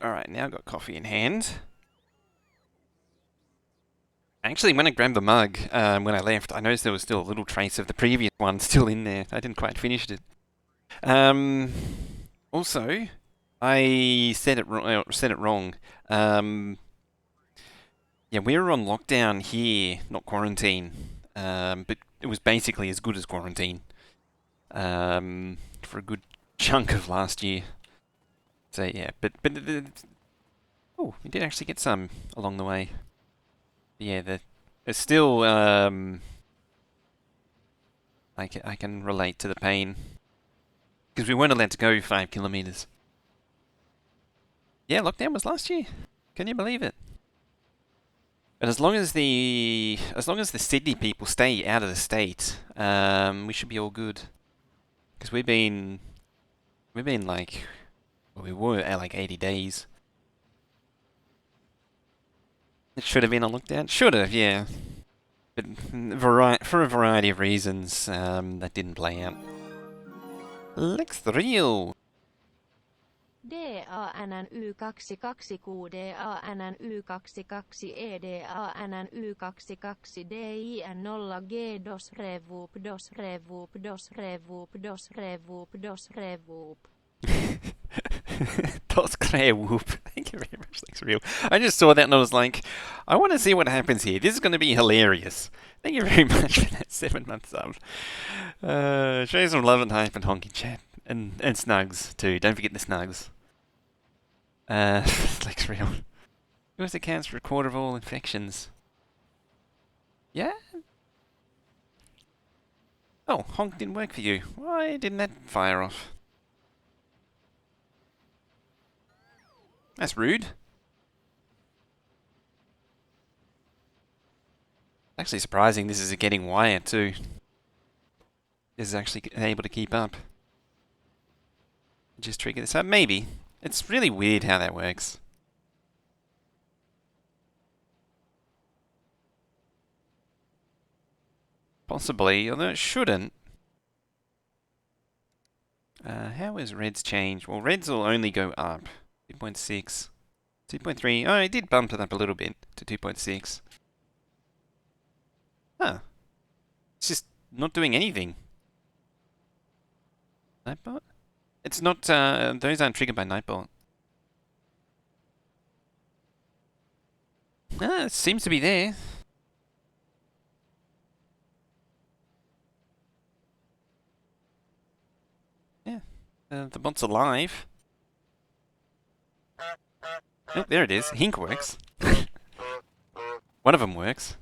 Alright, now I've got coffee in hand. Actually, when I grabbed the mug, when I left, I noticed there was still a little trace of the previous one still in there. I didn't quite finish it. Um, Also, I said it wrong. Um, yeah, we were on lockdown here, not quarantine. But it was basically as good as quarantine. For a good chunk of last year. So yeah, oh, we did actually get some along the way. Yeah, there's still I can relate to the pain because we weren't allowed to go 5 kilometers. Yeah, lockdown was last year. Can you believe it? But as long as the Sydney people stay out of the state, we should be all good. Because we've been like, well, we were at like 80 days. It should have been a lockdown. Should have, yeah. But for a variety of reasons, that didn't play out. Lex the real. DANNY222EDANNY22EDANNY22DIN0G DOS REVOOP DOS REVOOP DOS REVOOP DOS REVOOP DOS REVOOP. Toscray whoop. Thank you very much, Lex Real. I just saw that and I was like, I want to see what happens here. This is going to be hilarious. Thank you very much for that 7 month sub. Show some love and hype and honky chat. And Snugs, too. Don't forget the Snugs. Lex Real. US accounts for a quarter of all infections. Yeah? Oh, honk didn't work for you. Why didn't that fire off? That's rude. Actually surprising this is getting wired too. This is actually able to keep up. Just trigger this up? Maybe. It's really weird how that works. Possibly, although it shouldn't. How is Red's change? Well, Red's will only go up. 2.6. 2.3. Oh, it did bump it up a little bit to 2.6. Huh. It's just not doing anything. Nightbot? It's not, those aren't triggered by Nightbot. Ah, it seems to be there. Yeah. The bot's alive. Oh, there it is. Hink works. One of them works.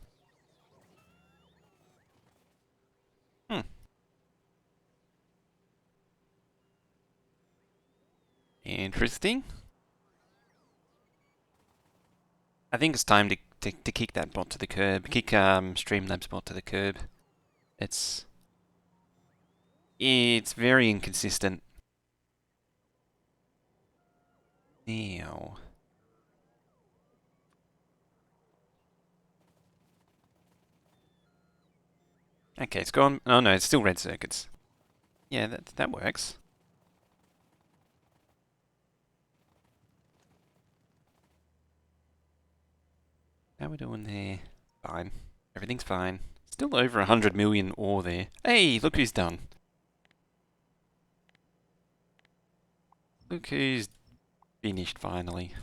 Interesting. I think it's time to kick that bot to the curb. Kick Streamlabs bot to the curb. It's very inconsistent. Ew. Okay, it's gone. Oh no, it's still red circuits. Yeah, that works. How we doing there? Fine. Everything's fine. Still over 100 million ore there. Hey, look who's done. Look who's finished finally.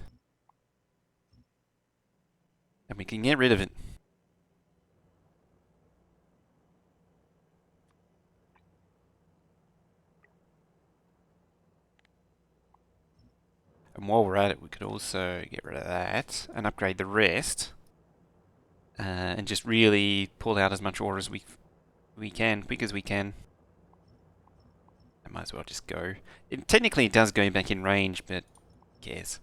And we can get rid of it. And while we're at it, we could also get rid of that and upgrade the rest. And just really pull out as much ore as we can, quick as we can. I might as well just go. Technically it does go back in range, but who cares?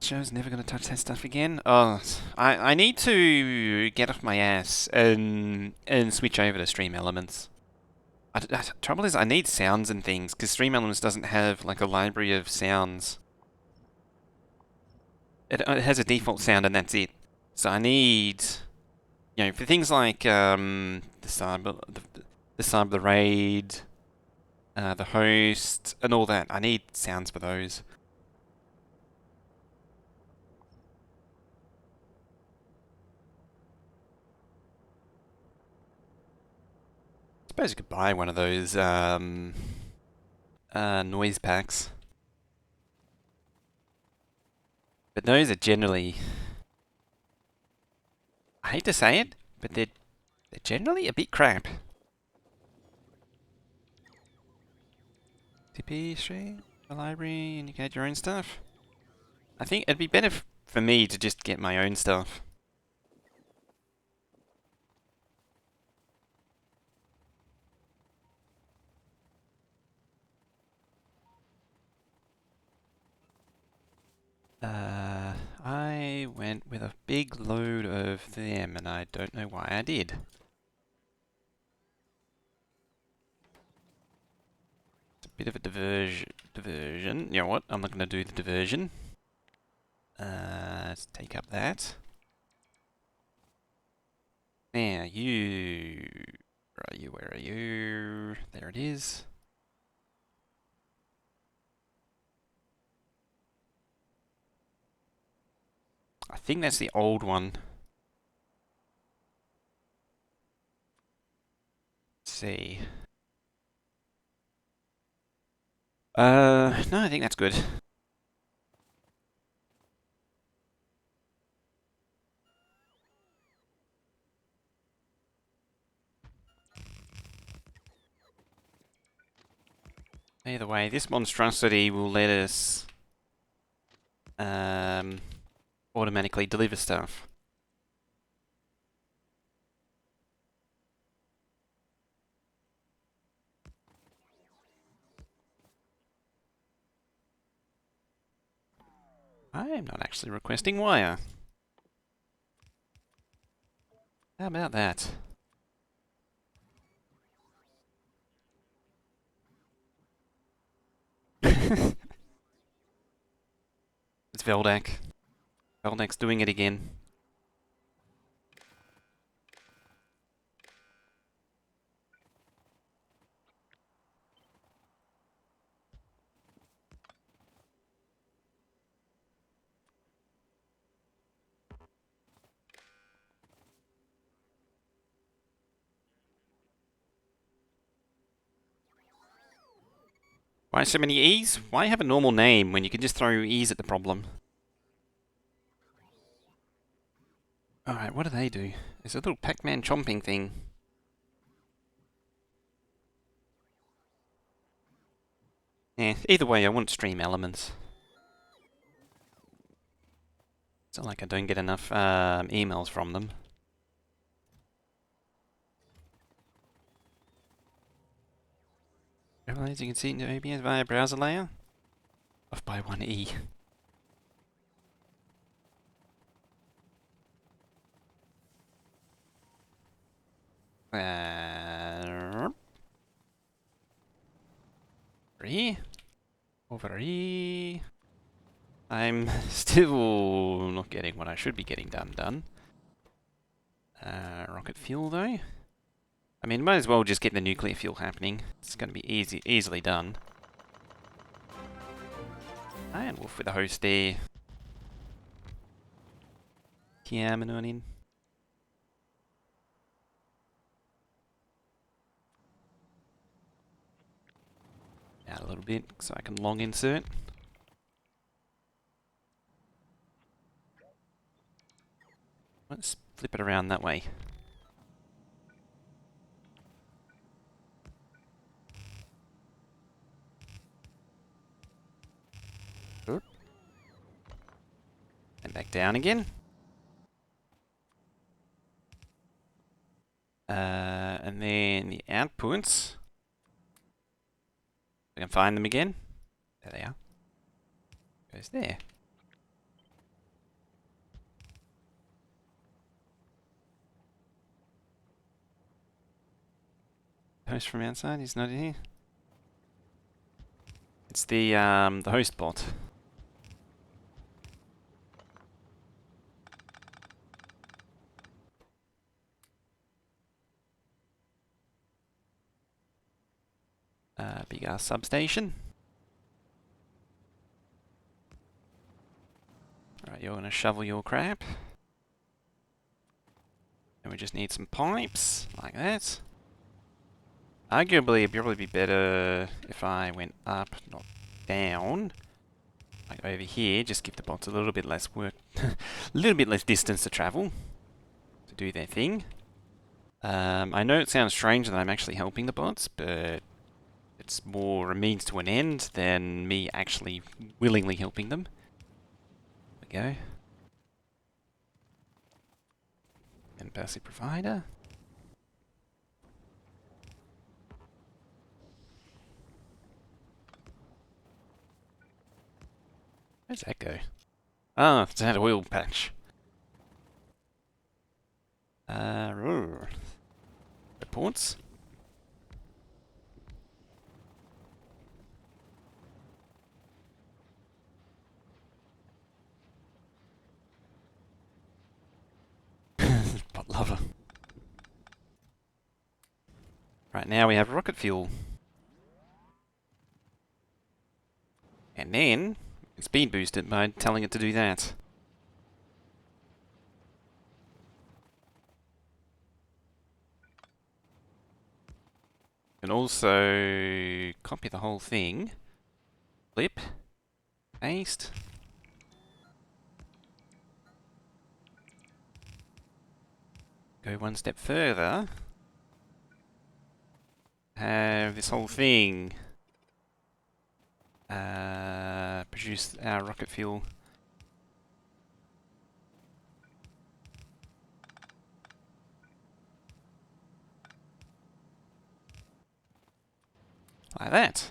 Joe's never going to touch that stuff again. Oh, I need to get off my ass and switch over to Stream Elements. Trouble is, I need sounds and things, because Stream Elements doesn't have like a library of sounds. It has a default sound and that's it. So I need, for things like the cyber, the raid, the host, and all that. I need sounds for those. Suppose you could buy one of those noise packs. But those are generally, I hate to say it, but they're generally a bit crap. TP straight, the library, and you can add your own stuff. I think it'd be better for me to just get my own stuff. I went with a big load of them, and I don't know why I did. It's a bit of a diversion. You know what? I'm not going to do the diversion. Let's take up that. Now, you... Where are you? Where are you? There it is. I think that's the old one. Let's see. No, I think that's good. Either way, this monstrosity will let us automatically deliver stuff. I am not actually requesting wire. How about that? It's Veldak. Veldak's doing it again. Why so many E's? Why have a normal name when you can just throw E's at the problem? Alright, what do they do? There's a little Pac-Man chomping thing. Either way, I want stream elements. It's not like I don't get enough emails from them. As you can see in the OBS via browser layer. Off by 1 E. Three. Over E. I'm still not getting what I should be getting done. Rocket fuel though. I mean, might as well just get the nuclear fuel happening. It's going to be easily done. And Wolf with the host there. Coming in. Out a little bit so I can long insert. Let's flip it around that way. Oop. And back down again. And then the outputs. I can find them again. There they are. Goes there. Host from outside, he's not in here. It's the host bot. Big ass substation. Alright, you're gonna shovel your crap. And we just need some pipes, like that. Arguably, it'd probably be better if I went up, not down. Like over here, just give the bots a little bit less work, a little bit less distance to travel to do their thing. I know it sounds strange that I'm actually helping the bots, but it's more a means to an end than me actually willingly helping them. There we go. And passive provider. Where's that go? Ah, it's that oil patch. Reports. Bot lover. Right, now we have rocket fuel. And then, speed boost it by telling it to do that. And also copy the whole thing. Flip. Paste. Go one step further. Have this whole thing produce our rocket fuel. Like that.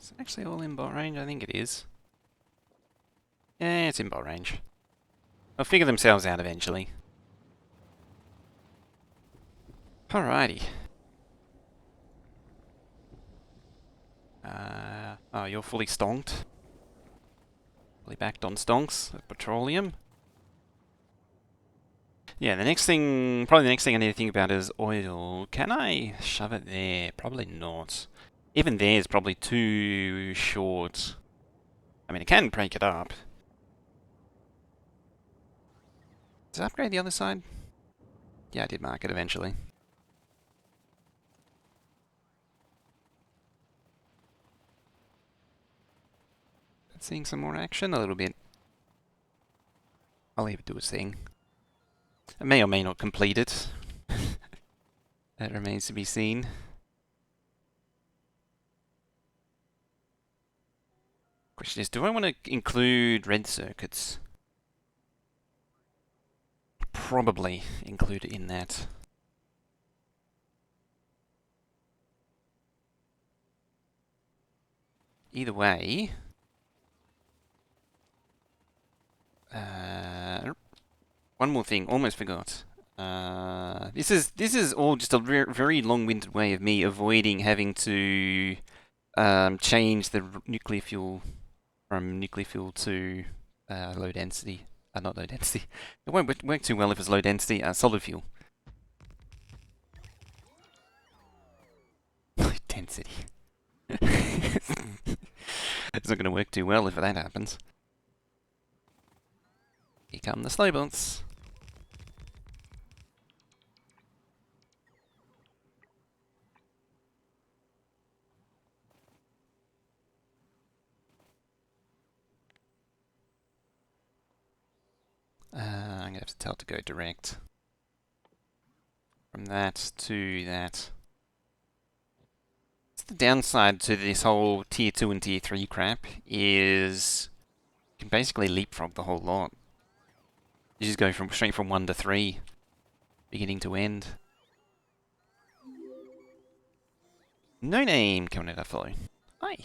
Is it actually all in bot range? I think it is. Yeah, it's in bot range. They'll figure themselves out eventually. Alrighty. Oh, you're fully stonked. Fully backed on stonks of petroleum. Yeah, the next thing, probably the next thing I need to think about is oil. Can I shove it there? Probably not. Even there is probably too short. I mean, I can break it up. Does it upgrade the other side? Yeah, I did mark it eventually. Seeing some more action a little bit. I'll leave it do its thing. It may or may not complete it. That remains to be seen. Question is, do I want to include red circuits? Probably include it in that. Either way, one more thing, almost forgot. This is all just a very long-winded way of me avoiding having to change the nuclear fuel from nuclear fuel to low density. Not low density. It won't work too well if it's low density. Solid fuel. Low density. It's not going to work too well if that happens. Here come the slow bots. I'm going to have to tell it to go direct. From that to that. The downside to this whole tier 2 and tier 3 crap is you can basically leapfrog the whole lot. You just go straight from 1 to 3, beginning to end. No name coming out of follow. Hi.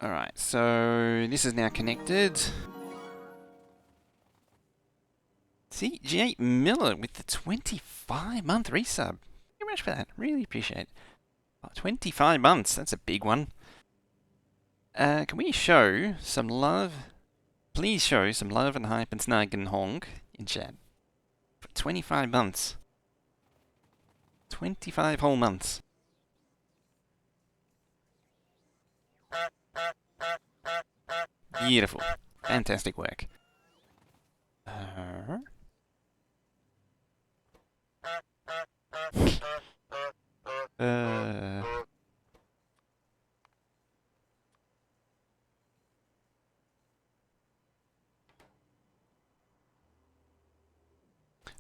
Alright, so this is now connected. CJ Miller with the 25-month resub. Thank you very much for that. Really appreciate it. 25 months. That's a big one. Can we show some love? Please show some love and hype and snug and honk in chat. For 25 months. 25 whole months. Beautiful. Fantastic work.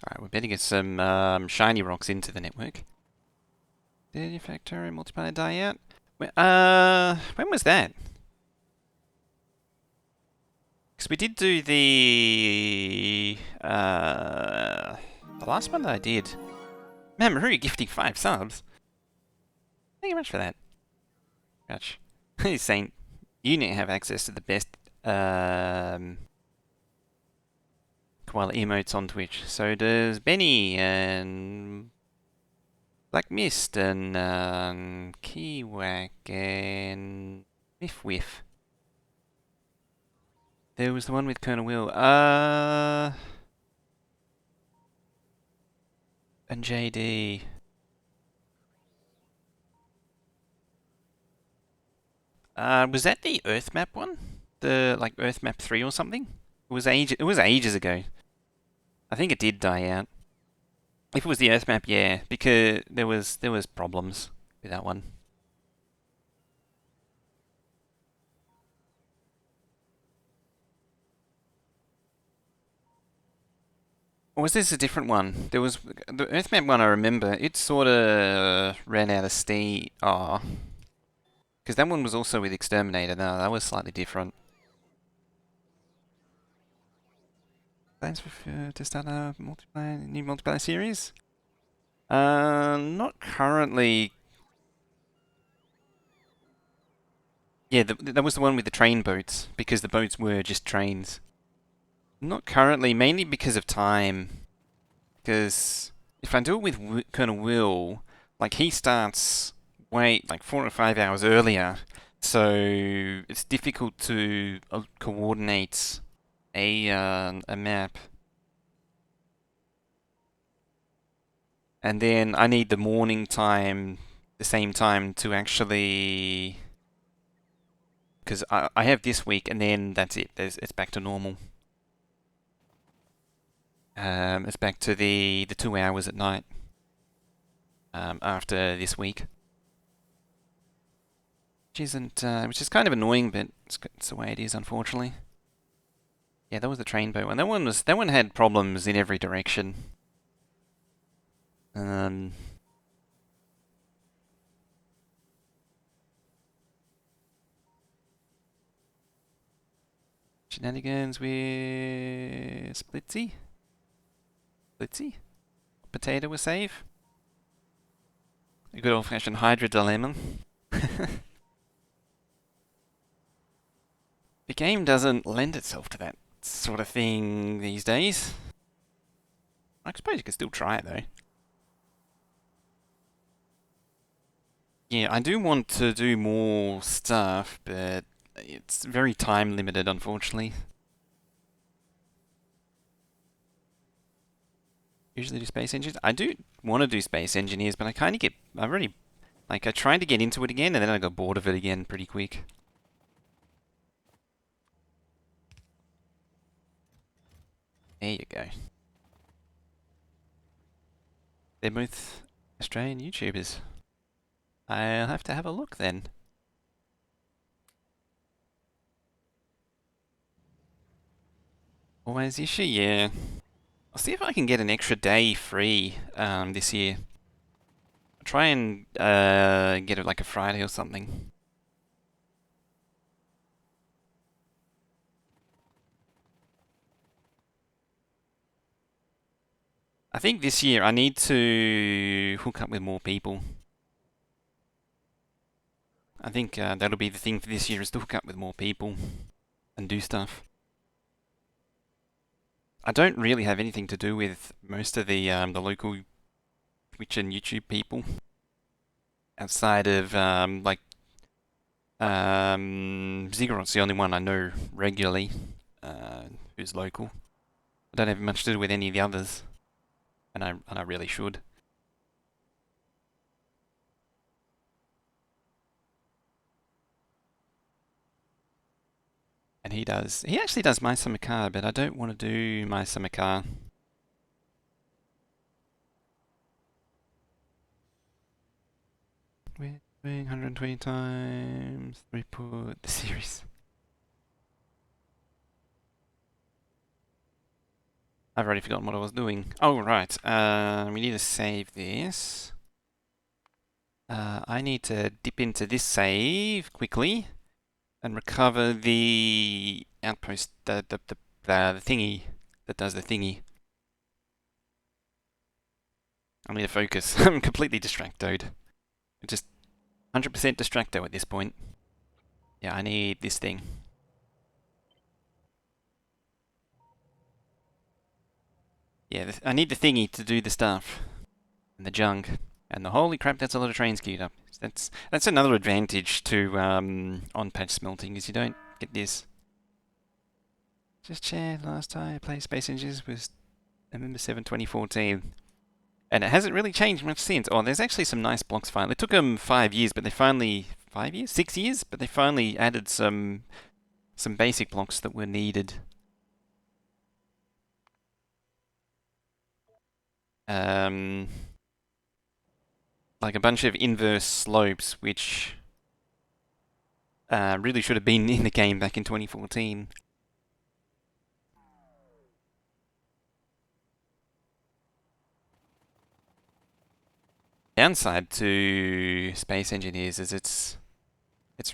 Alright, we better get some shiny rocks into the network. Did your Factorio multiplier die out? When was that? Because we did do the last one that I did. Man, Maru gifting 5 subs. Thank you much for that. Gosh. He's saying you now have access to the best koala emotes on Twitch. So does Benny and Black Mist and Kiwak and Whiff Whiff. There was the one with Colonel Will. And JD. Was that the Earth map one? The like Earth map 3 or something? It was ages ago. I think it did die out. If it was the Earth map, yeah, because there was problems with that one. Or was this a different one? There was the Earth map one. I remember it sort of ran out of steam. Oh, because that one was also with Exterminator. No, that was slightly different. Plans to start a new multiplayer series? Not currently. Yeah, that was the one with the train boats, because the boats were just trains. Not currently, mainly because of time. Because if I do it with Colonel Will, like he starts like 4 or 5 hours earlier, so it's difficult to coordinate a map. And then I need the morning time, the same time to actually, because I have this week and then that's it. It's back to normal. It's back to the 2 hours at night after this week, which is kind of annoying, but it's the way it is, unfortunately. Yeah, that was the train boat one. That one had problems in every direction. Shenanigans with Splitsy. Potato was safe. A good old-fashioned Hydra dilemma. The game doesn't lend itself to that sort of thing these days. I suppose you could still try it though. Yeah, I do want to do more stuff, but it's very time limited, unfortunately. Usually do Space Engineers. I do want to do Space Engineers, but I tried to get into it again, and then I got bored of it again pretty quick. There you go. They're both Australian YouTubers. I'll have to have a look then. Always issue, yeah. I'll see if I can get an extra day free this year. I'll try and get it like a Friday or something. I think this year I need to hook up with more people. I think that'll be the thing for this year, is to hook up with more people and do stuff. I don't really have anything to do with most of the local Twitch and YouTube people outside of Ziggurat's the only one I know regularly who's local. I don't have much to do with any of the others, and I really should. And he does. He actually does My Summer Car, but I don't want to do My Summer Car. We're doing 120 times. Report the series. I've already forgotten what I was doing. Oh, right. We need to save this. I need to dip into this save quickly and recover the outpost, the thingy that does the thingy. I need to focus. I'm completely distracted. Just 100% distracto at this point. Yeah, I need this thing. Yeah, I need the thingy to do the stuff. And the junk. And the holy crap, that's a lot of trains queued up. That's another advantage to on-patch smelting, is you don't get this. Just check, last time I played Space Engines was November 7, 2014. And it hasn't really changed much since. Oh, there's actually some nice blocks finally. It took them 5 years, but they finally... 5 years? 6 years? But they finally added some basic blocks that were needed. Like a bunch of inverse slopes, which really should have been in the game back in 2014. Downside to Space Engineers is it's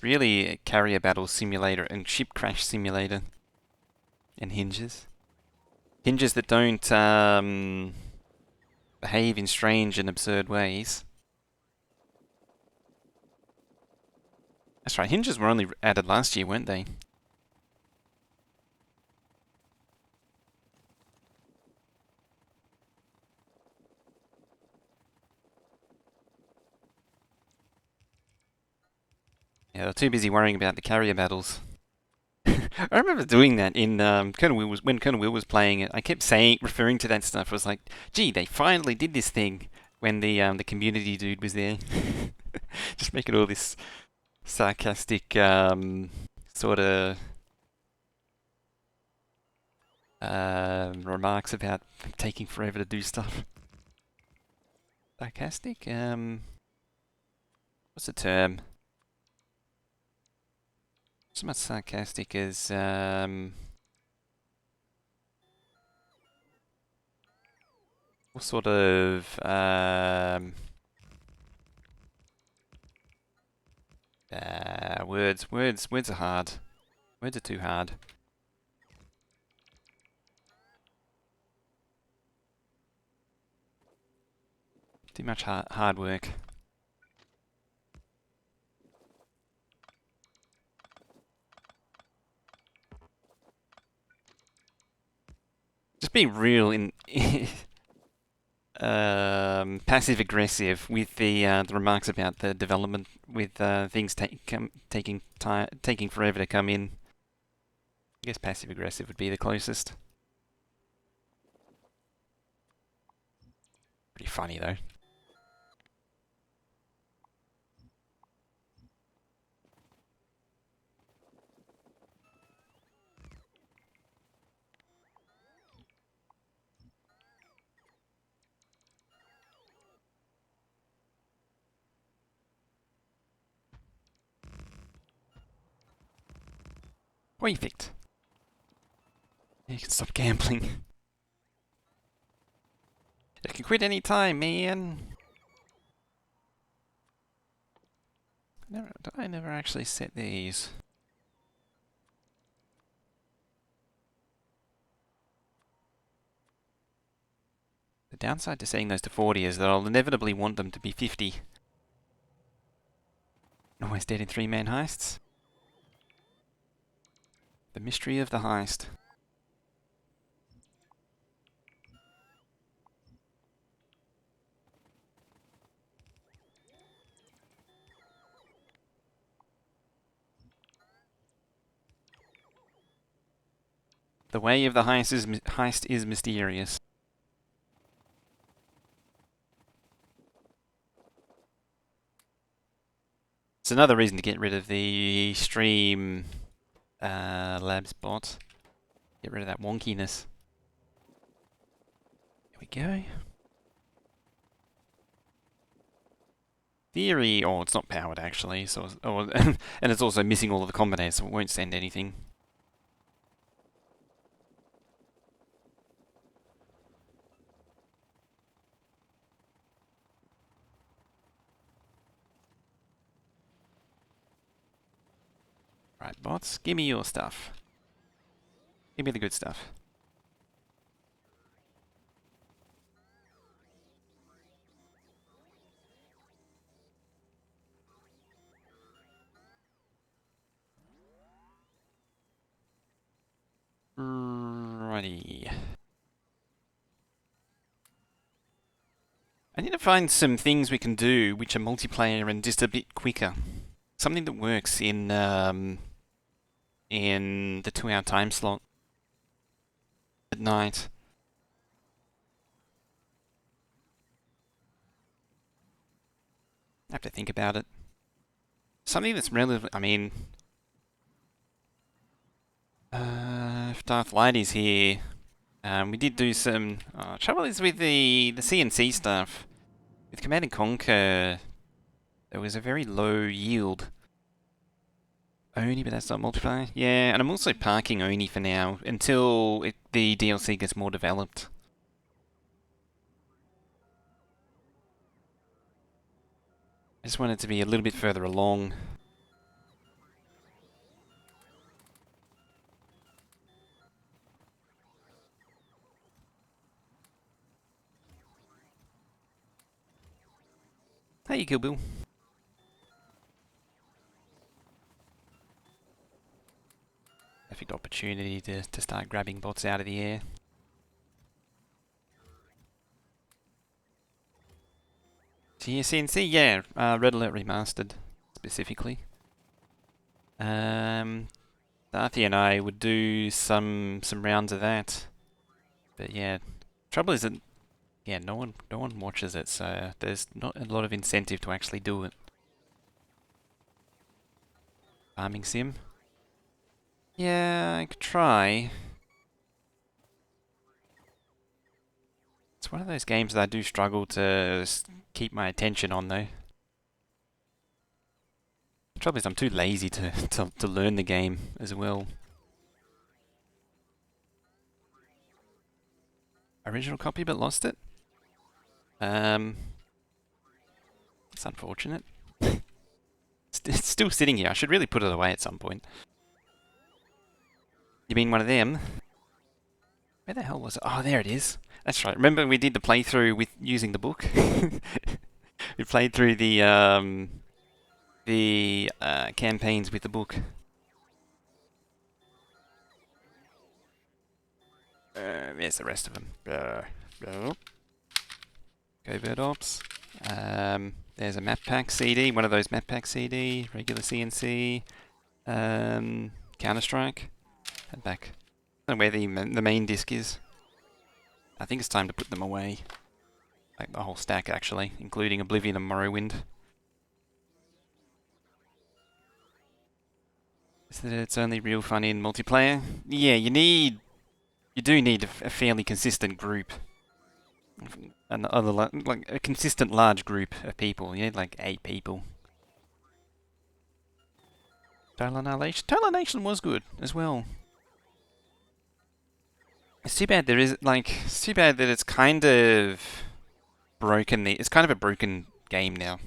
really a carrier battle simulator and ship crash simulator and hinges. Hinges that don't behave in strange and absurd ways. That's right, hinges were only added last year, weren't they? Yeah, they're too busy worrying about the carrier battles. I remember doing that in Colonel Will when Colonel Will was playing it. I kept referring to that stuff. I was like, "Gee, they finally did this thing." When the community dude was there, just making all this sarcastic sort of remarks about taking forever to do stuff. Sarcastic? What's the term? So much sarcastic as what sort of words are hard. Words are too hard. Too much hard work. Just be real in passive aggressive with the remarks about the development with things taking forever to come in. I guess passive aggressive would be the closest. Pretty funny though. Perfect. You can stop gambling. You can quit any time, man. I never actually set these? The downside to setting those to 40 is that I'll inevitably want them to be 50. Always dead in 3-man heists. The mystery of the heist. The way of the heist is mysterious. It's another reason to get rid of the stream labs bot. Get rid of that wonkiness. Here we go. Theory, oh, it's not powered actually, so and it's also missing all of the combinations, so it won't send anything. Right, bots, give me your stuff. Give me the good stuff. Righty. I need to find some things we can do which are multiplayer and just a bit quicker. Something that works in the 2-hour time slot at night. I have to think about it. Something that's relevant. I mean, if Darth Lighty's here, we did do some. Trouble is with the CNC stuff. With Command and Conquer, there was a very low yield. Oni, but that's not multiplayer. Yeah, and I'm also parking Oni for now until the DLC gets more developed. I just want it to be a little bit further along. Hey, Kill Bill. Perfect opportunity to start grabbing bots out of the air. CNC, yeah, Red Alert Remastered, specifically. Darthy and I would do some rounds of that. But yeah, trouble is that yeah, no one watches it, so there's not a lot of incentive to actually do it. Farming sim? Yeah, I could try. It's one of those games that I do struggle to keep my attention on, though. The trouble is I'm too lazy to learn the game as well. Original copy but lost it? It's unfortunate. It's still sitting here. I should really put it away at some point. You mean one of them? Where the hell was it? Oh, there it is. That's right. Remember we did the playthrough with using the book? We played through the campaigns with the book. There's the rest of them. Covert Ops. There's a map pack CD, one of those map pack CD, regular CNC, Counter-Strike, and back. I don't know where the main disc is. I think it's time to put them away. Like the whole stack, actually, including Oblivion and Morrowind. Is that it's only real fun in multiplayer? Yeah, you do need a fairly consistent group. Like a consistent large group of people. You need like 8 people. Total Nation was good as well. It's too bad it's too bad that it's kind of broken. It's kind of a broken game now.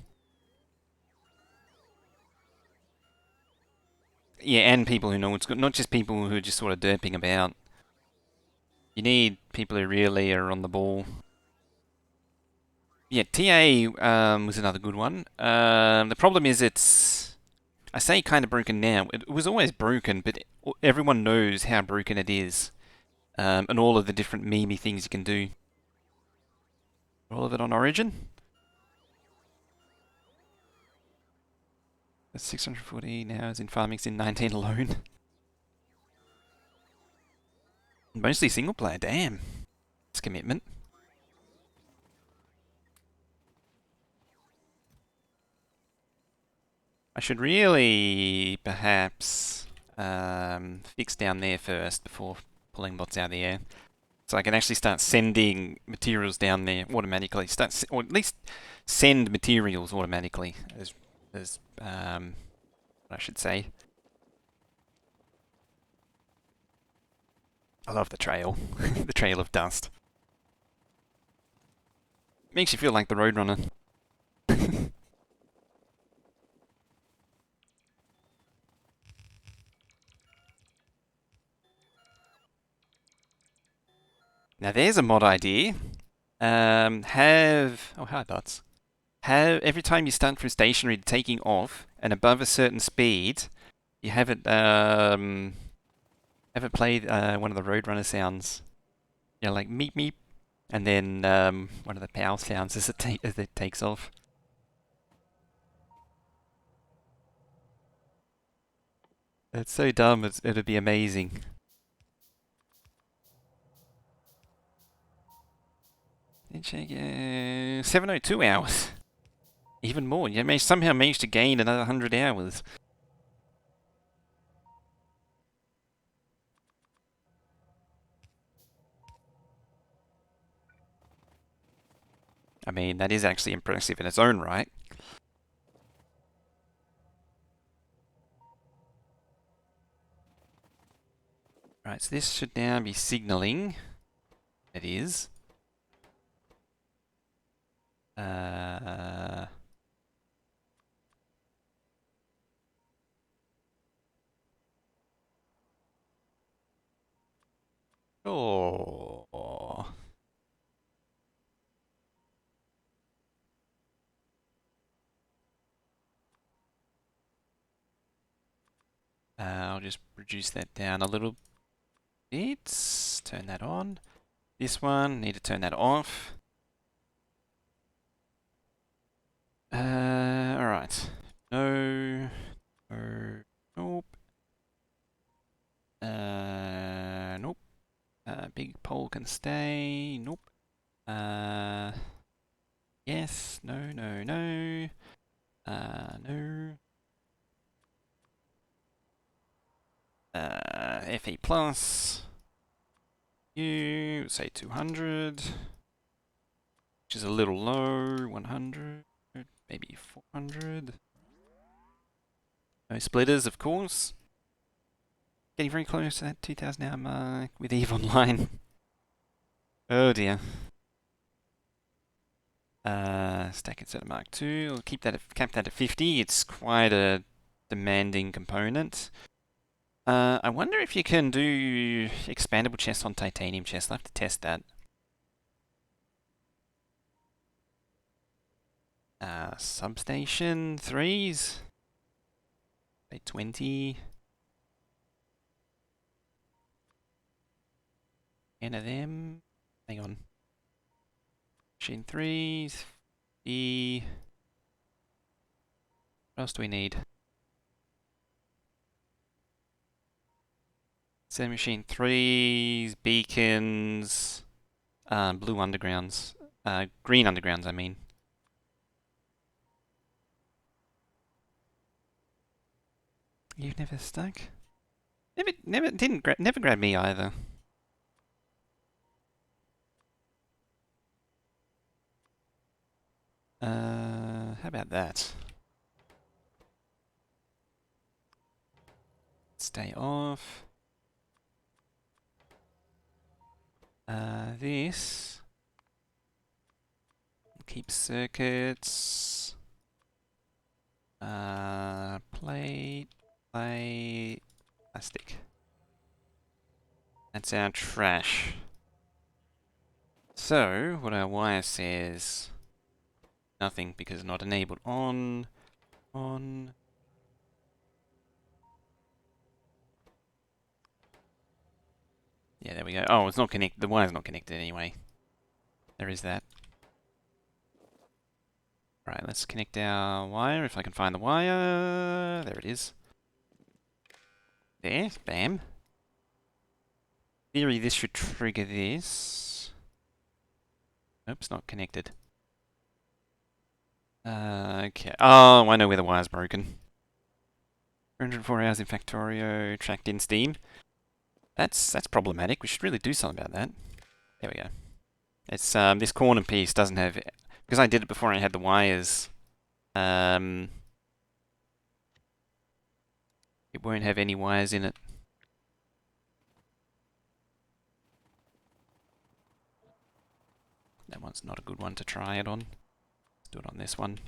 Yeah, and people who know what's good, not just people who are just sort of derping about. You need people who really are on the ball. Yeah, TA was another good one. The problem is I say kind of broken now. It was always broken, but everyone knows how broken it is. And all of the different memey things you can do. All of it on Origin. That's 640 now, as in farming in 19 alone. Mostly single player, damn. It's commitment. I should really perhaps fix down there first before pulling bots out of the air. So I can actually start sending materials down there automatically. Or at least send materials automatically, as what I should say. I love the trail, the trail of dust. Makes you feel like the Roadrunner. Now there's a mod idea. Hi bots. Have every time you start from stationary taking off and above a certain speed, you have it play one of the Roadrunner sounds. Yeah, like meep meep, and then one of the pow sounds as it takes off. It's so dumb. It'd be amazing. Then check 702 hours. Even more. You may somehow managed to gain another 100 hours. I mean, that is actually impressive in its own right. Right, so this should now be signaling. It is. Oh. I'll just reduce that down a little bit. Turn that on. This one, need to turn that off. Alright. No. No. Nope. Nope. Big pole can stay. Nope. Yes. No, no, no. No. FE plus. You say 200. Which is a little low. 100. Maybe 400. No splitters, of course. Getting very close to that 2,000 hour mark with EVE Online. Oh dear. Stack it at Mark 2. We'll cap that at 50. It's quite a demanding component. I wonder if you can do expandable chests on titanium chests. I'll have to test that. Substation 3s. Say 20. 10 of them. Hang on. Machine 3s. What else do we need? 7 machine 3s, beacons, blue undergrounds. Green undergrounds, I mean. You've never stuck? Never grabbed me either. How about that? Stay off. This. Keep circuits. Plate. Plastic. That's our trash. So, what our wire says... Nothing, because it's not enabled. On. Yeah, there we go. Oh, it's not connected. The wire's not connected anyway. There is that. Right, let's connect our wire, if I can find the wire. There it is. There, bam. theory, this should trigger this. Oops, not connected. Okay. Oh, I know where the wire's broken. 304 hours in Factorio, tracked in Steam. That's problematic. We should really do something about that. There we go. It's this corner piece doesn't have, because I did it before I had the wires. It won't have any wires in it. That one's not a good one to try it on. Let's do it on this one.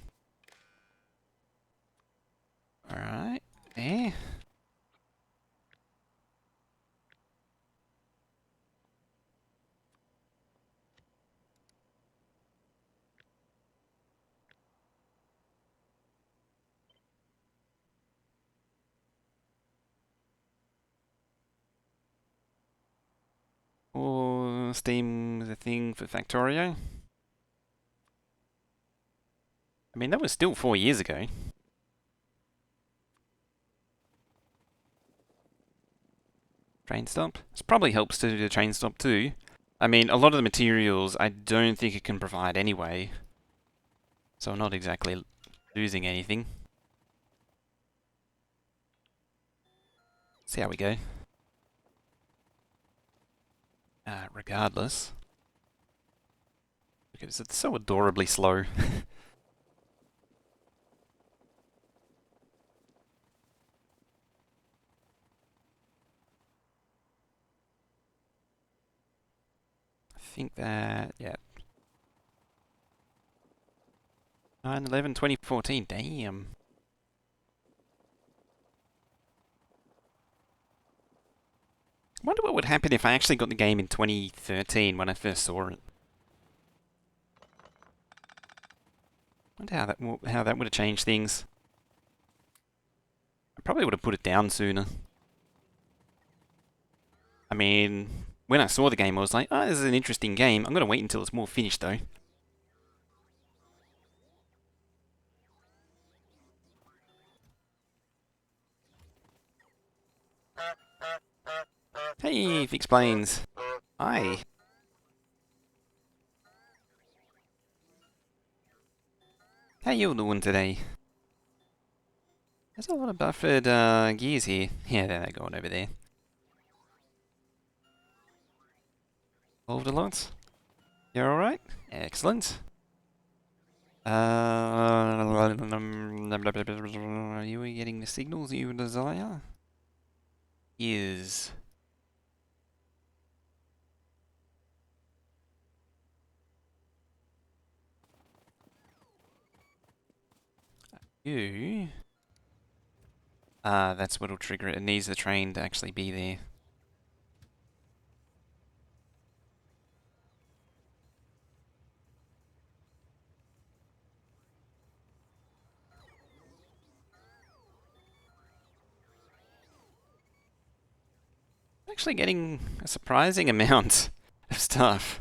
Alright, there. Or Steam is a thing for Factorio. I mean, that was still 4 years ago. Train stop. This probably helps to do the train stop too. I mean, a lot of the materials I don't think it can provide anyway. So I'm not exactly losing anything. See how we go. Regardless. Because it's so adorably slow. I think that, yeah. 9/11/2014, damn. I wonder what would happen if I actually got the game in 2013 when I first saw it. I wonder how that would have changed things. I probably would have put it down sooner. I mean, when I saw the game, I was like, oh, this is an interesting game. I'm going to wait until it's more finished, though. Hey, if explains. Hi. How you doing today? There's a lot of buffered gears here. Yeah, they're going over there. Solved a lot. You're alright? Excellent. Are you getting the signals you desire? Is you? That's what'll trigger it. It needs the train to actually be there. Actually getting a surprising amount of stuff.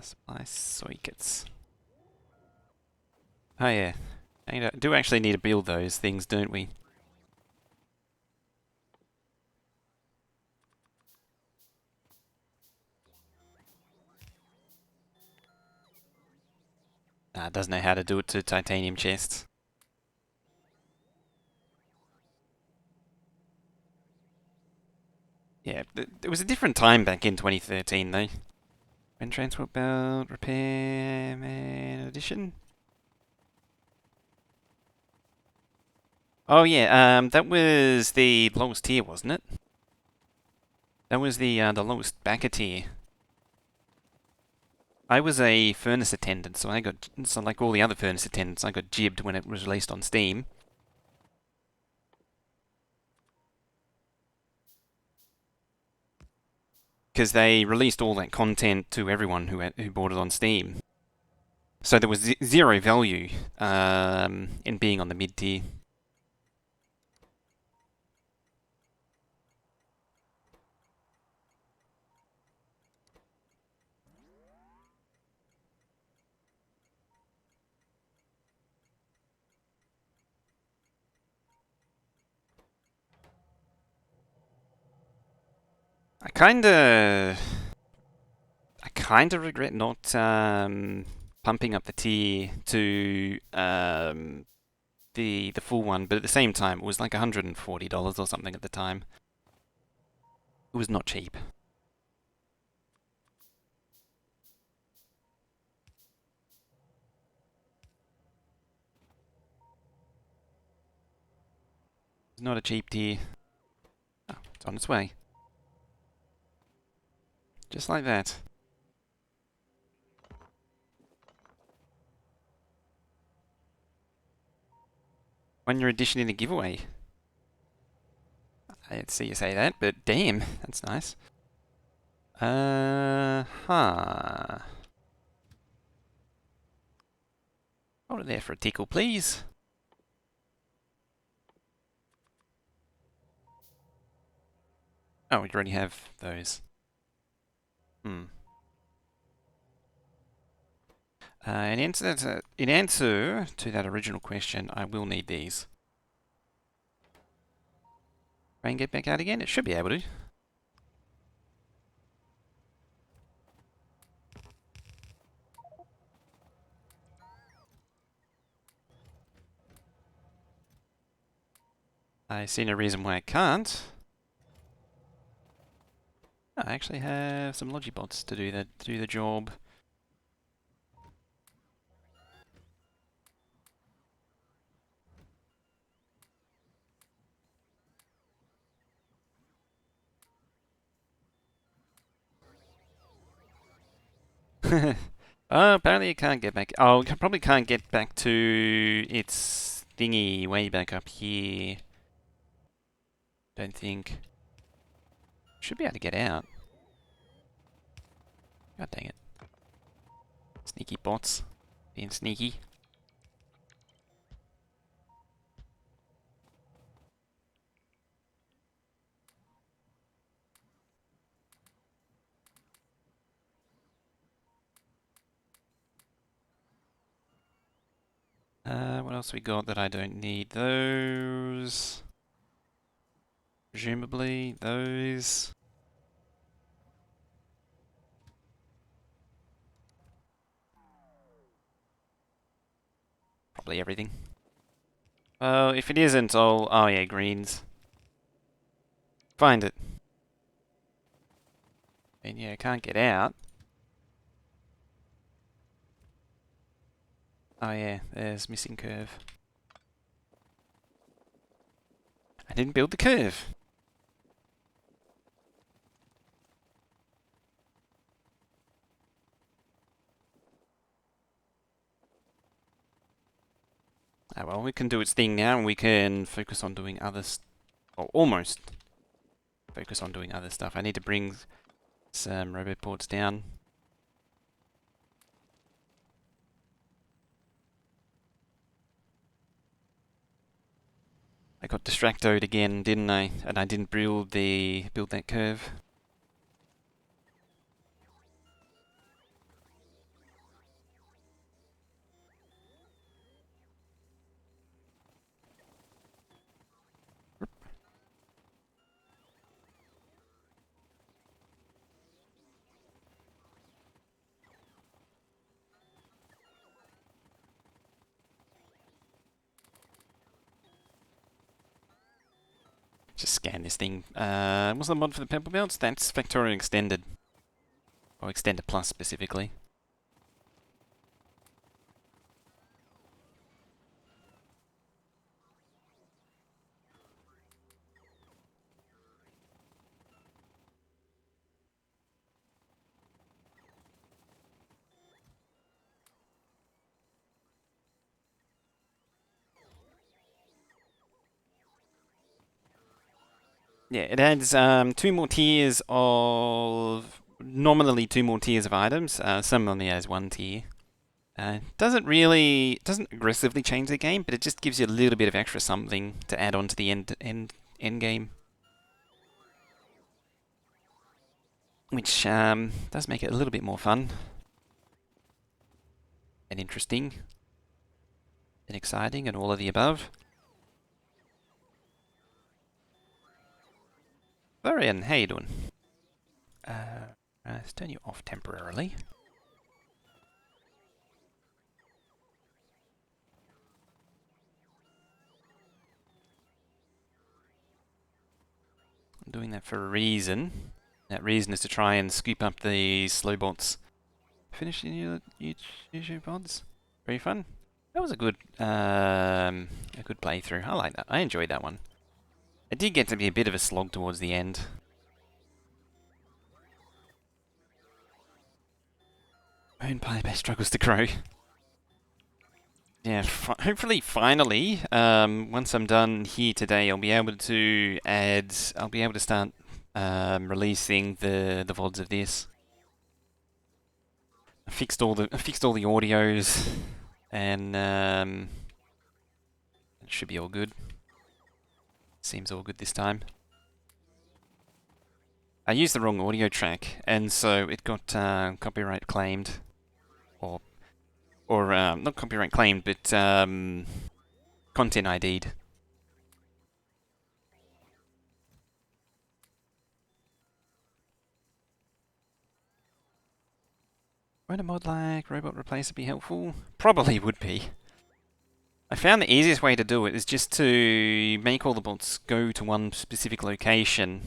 Supply circuits. Oh yeah. I do actually need to build those things, don't we? It doesn't know how to do it to titanium chests. Yeah, it was a different time back in 2013 though. When transport belt, repairman edition? Oh yeah, that was the lowest tier, wasn't it? That was the lowest backer tier. I was a furnace attendant, so like all the other furnace attendants, I got jibbed when it was released on Steam. Because they released all that content to everyone who bought it on Steam. So there was zero value in being on the mid tier. I kinda regret not pumping up the tier to the full one, but at the same time, it was like $140 or something at the time. It was not cheap. It's not a cheap tier. Oh, it's on its way. Just like that. Won your edition in a giveaway. I didn't see you say that, but damn, that's nice. Huh. Hold it there for a tickle, please. Oh, we already have those. Hmm. In answer to that original question, I will need these. Try and get back out again? It should be able to. I see no reason why I can't. I actually have some Logibots to do the job. Oh, apparently it can't get back. Oh, it probably can't get back to its thingy way back up here. Don't think. Should be able to get out. God dang it. Sneaky bots. Being sneaky. What else we got that I don't need? Those. Presumably, those. Probably everything. Well, if it isn't, I'll... Oh yeah, greens. Find it. And yeah, I can't get out. Oh yeah, there's missing curve. I didn't build the curve. Oh well, we can do its thing now and we can focus on doing other... Or almost focus on doing other stuff. I need to bring some roboports down. I got distracted again, didn't I? And I didn't build that curve. Just scan this thing. What's the mod for the purple belts? That's Factorio Extended. Or Extended Plus specifically. Yeah, it adds two more tiers of... Nominally two more tiers of items. Some only has one tier. Doesn't aggressively change the game, but it just gives you a little bit of extra something to add on to the end game. Which does make it a little bit more fun. And interesting. And exciting and all of the above. Varian, how you doing? Let's turn you off temporarily. I'm doing that for a reason. That reason is to try and scoop up the slow bots. Finishing your YouTube pods. Very fun. That was a good playthrough. I like that. I enjoyed that one. It did get to be a bit of a slog towards the end. Own Pastebin struggles to grow. Yeah, hopefully, finally, once I'm done here today, I'll be able to start releasing the VODs of this. I fixed all the audios, and it should be all good. Seems all good this time. I used the wrong audio track, and so it got copyright claimed, or not copyright claimed, but content ID'd. Would a mod like Robot Replacer be helpful? Probably would be. I found the easiest way to do it is just to make all the bots go to one specific location.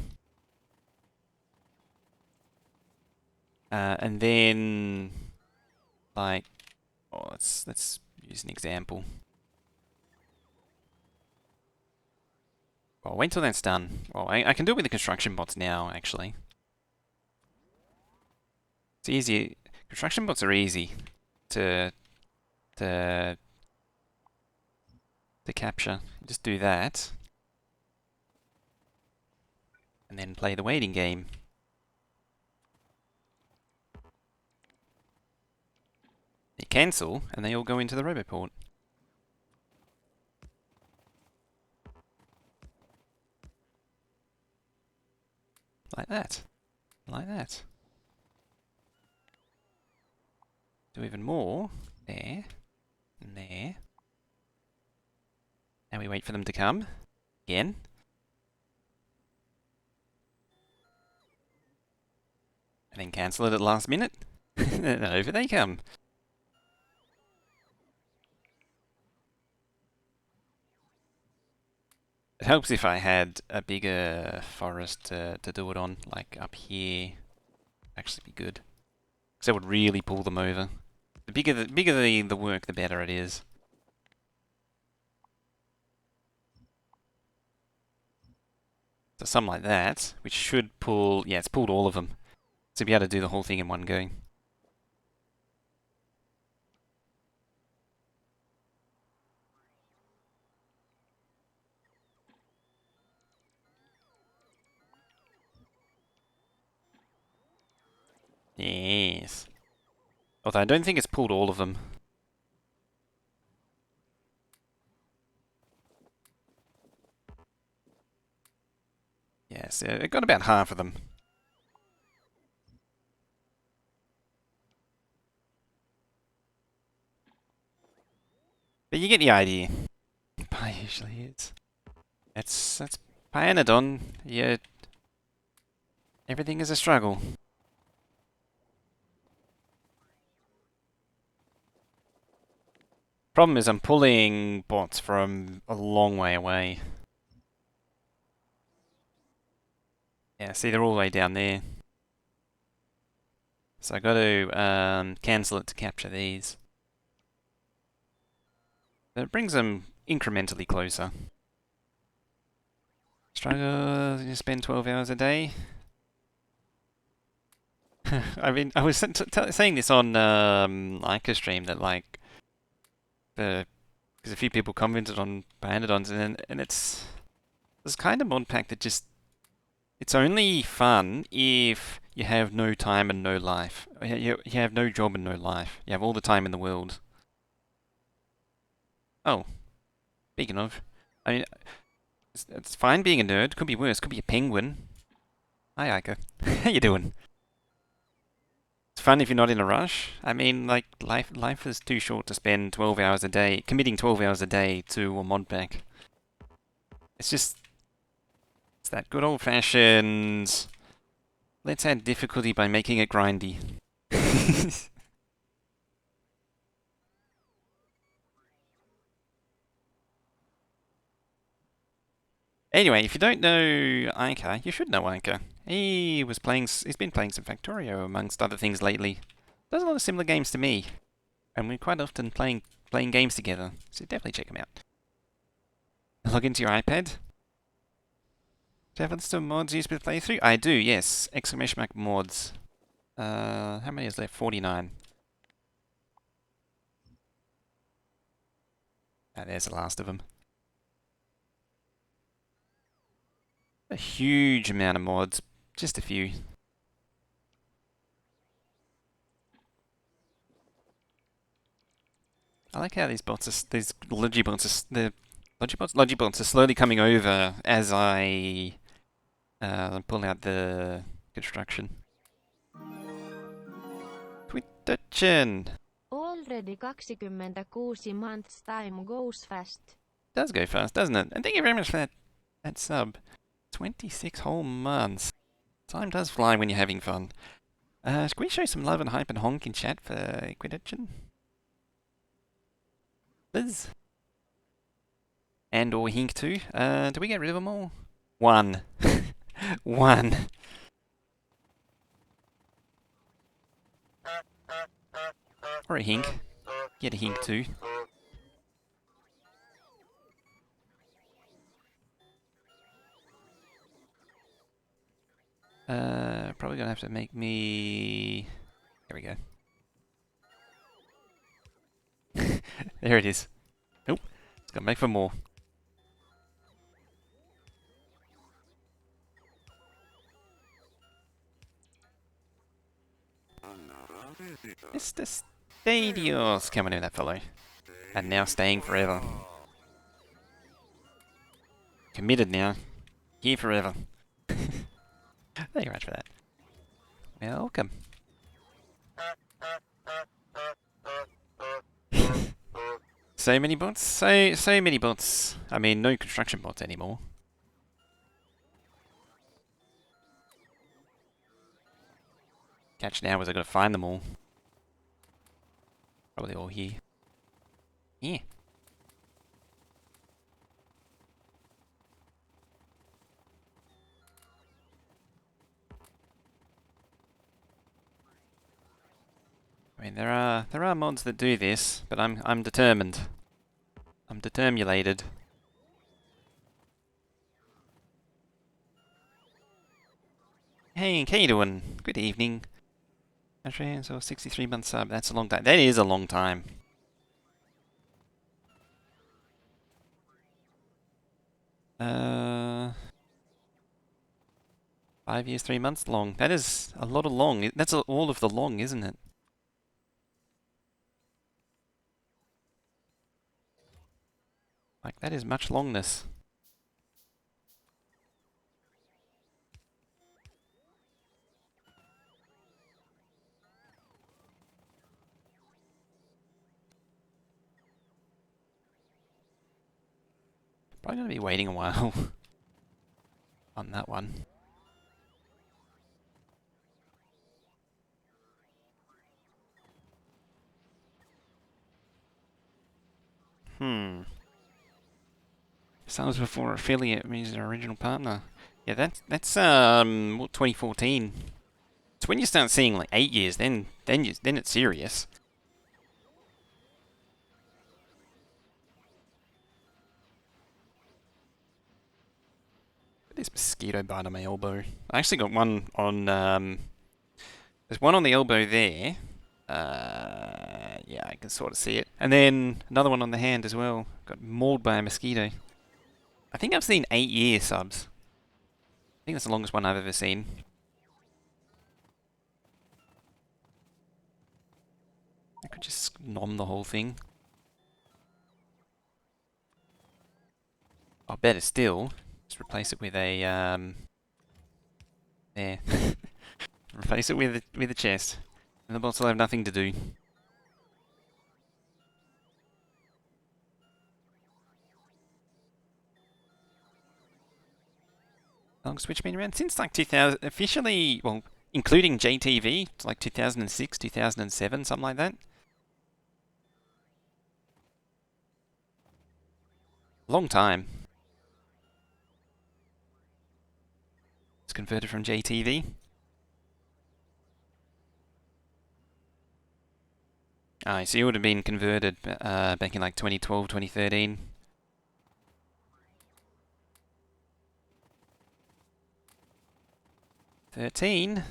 And then, like, let's use an example. Well, wait till that's done. Well, I can do it with the construction bots now, actually. It's easy. Construction bots are easy to capture. Just do that, and then play the waiting game. You cancel, and they all go into the roboport. Like that. Like that. Do even more. There. And there. Now we wait for them to come. Again. And then cancel it at the last minute. And over they come. It helps if I had a bigger forest to do it on, like up here. Actually be good. Because that would really pull them over. The bigger the work, the better it is. So something like that, which should pull... Yeah, it's pulled all of them. So be able to do the whole thing in one go. Yes. Although I don't think it's pulled all of them. Yes, it got about half of them. But you get the idea. Pie usually is. That's Pyanodon. Yeah. Everything is a struggle. Problem is I'm pulling bots from a long way away. Yeah, see, they're all the way down there. So I got to cancel it to capture these. But it brings them incrementally closer. Struggle, you spend 12 hours a day. I mean, I was saying this on Ica stream that like because a few people commented on Bandodons and it's this kind of mod pack that just it's only fun if you have no time and no life. You have no job and no life. You have all the time in the world. Oh, speaking of, I mean, it's fine being a nerd. Could be worse. Could be a penguin. Hi, Ica. How you doing? It's fun if you're not in a rush. I mean, like, life is too short to spend 12 hours a day, committing 12 hours a day to a mod pack. It's just, it's that good old-fashioned Let's add difficulty by making it grindy. Anyway, if you don't know Iker, you should know Iker. He's been playing some Factorio amongst other things lately. Does a lot of similar games to me, and we're quite often playing games together. So definitely check him out. Log into your iPad. Do you have a list of mods used with playthrough? I do, yes. Exclamation mark mods. How many is left? 49. Ah, there's the last of them. A huge amount of mods. Just a few. I like how these Logibots are slowly coming over as I pull out the construction. Production Already 26 months time goes fast. does go fast, doesn't it? And thank you very much for that sub. 26 whole months. Time does fly when you're having fun. Should we show some love and hype and honk in chat for Equidition? Liz? And or Hink too. Do we get rid of them all? One. One. Or a Hink. Get a Hink too. Probably gonna have to make me... There we go. There it is. Oh, it's gonna make for more. Mr. Stadios coming in, that fellow. And now staying forever. Committed now. Here forever. Thank you very much for that. Welcome. So many bots? So many bots. I mean, no construction bots anymore. Catch now is I gotta find them all. Probably all here. Yeah. I mean, there are mods that do this, but I'm determined. I'm determulated. Hey, how you doing? Good evening. So 63 months sub. That's a long time. That is a long time. Uh, 5 years, 3 months long. That is a lot of long. That's all of the long, isn't it? Like, that is much longness. Probably gonna be waiting a while on that one. Sales before affiliate means an original partner. Yeah, that's what, 2014. It's when you start seeing like 8 years, then it's serious. This mosquito bite on my elbow. I actually got one on there's one on the elbow there. Yeah, I can sort of see it. And then another one on the hand as well. Got mauled by a mosquito. I think I've seen 8-year subs. I think that's the longest one I've ever seen. I could just nom the whole thing. Oh, better still, just replace it with a there. Replace it with a chest, and the bots will have nothing to do. How long Switch been around? Since like 2000, officially, well, including JTV. It's like 2006, 2007, something like that. Long time. It's converted from JTV. So you would have been converted back in like 2012, 2013. $13.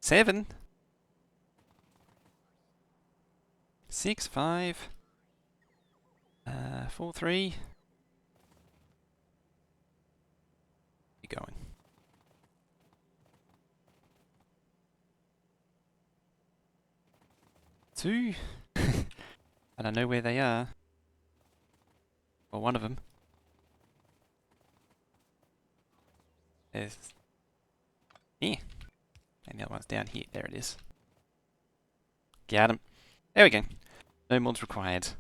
$7. 6, 5. 4, 3. Keep going. 2. I don't know where they are. Well, one of them. There's... Yeah. And the other one's down here. There it is. Got him. There we go. No mods required. It's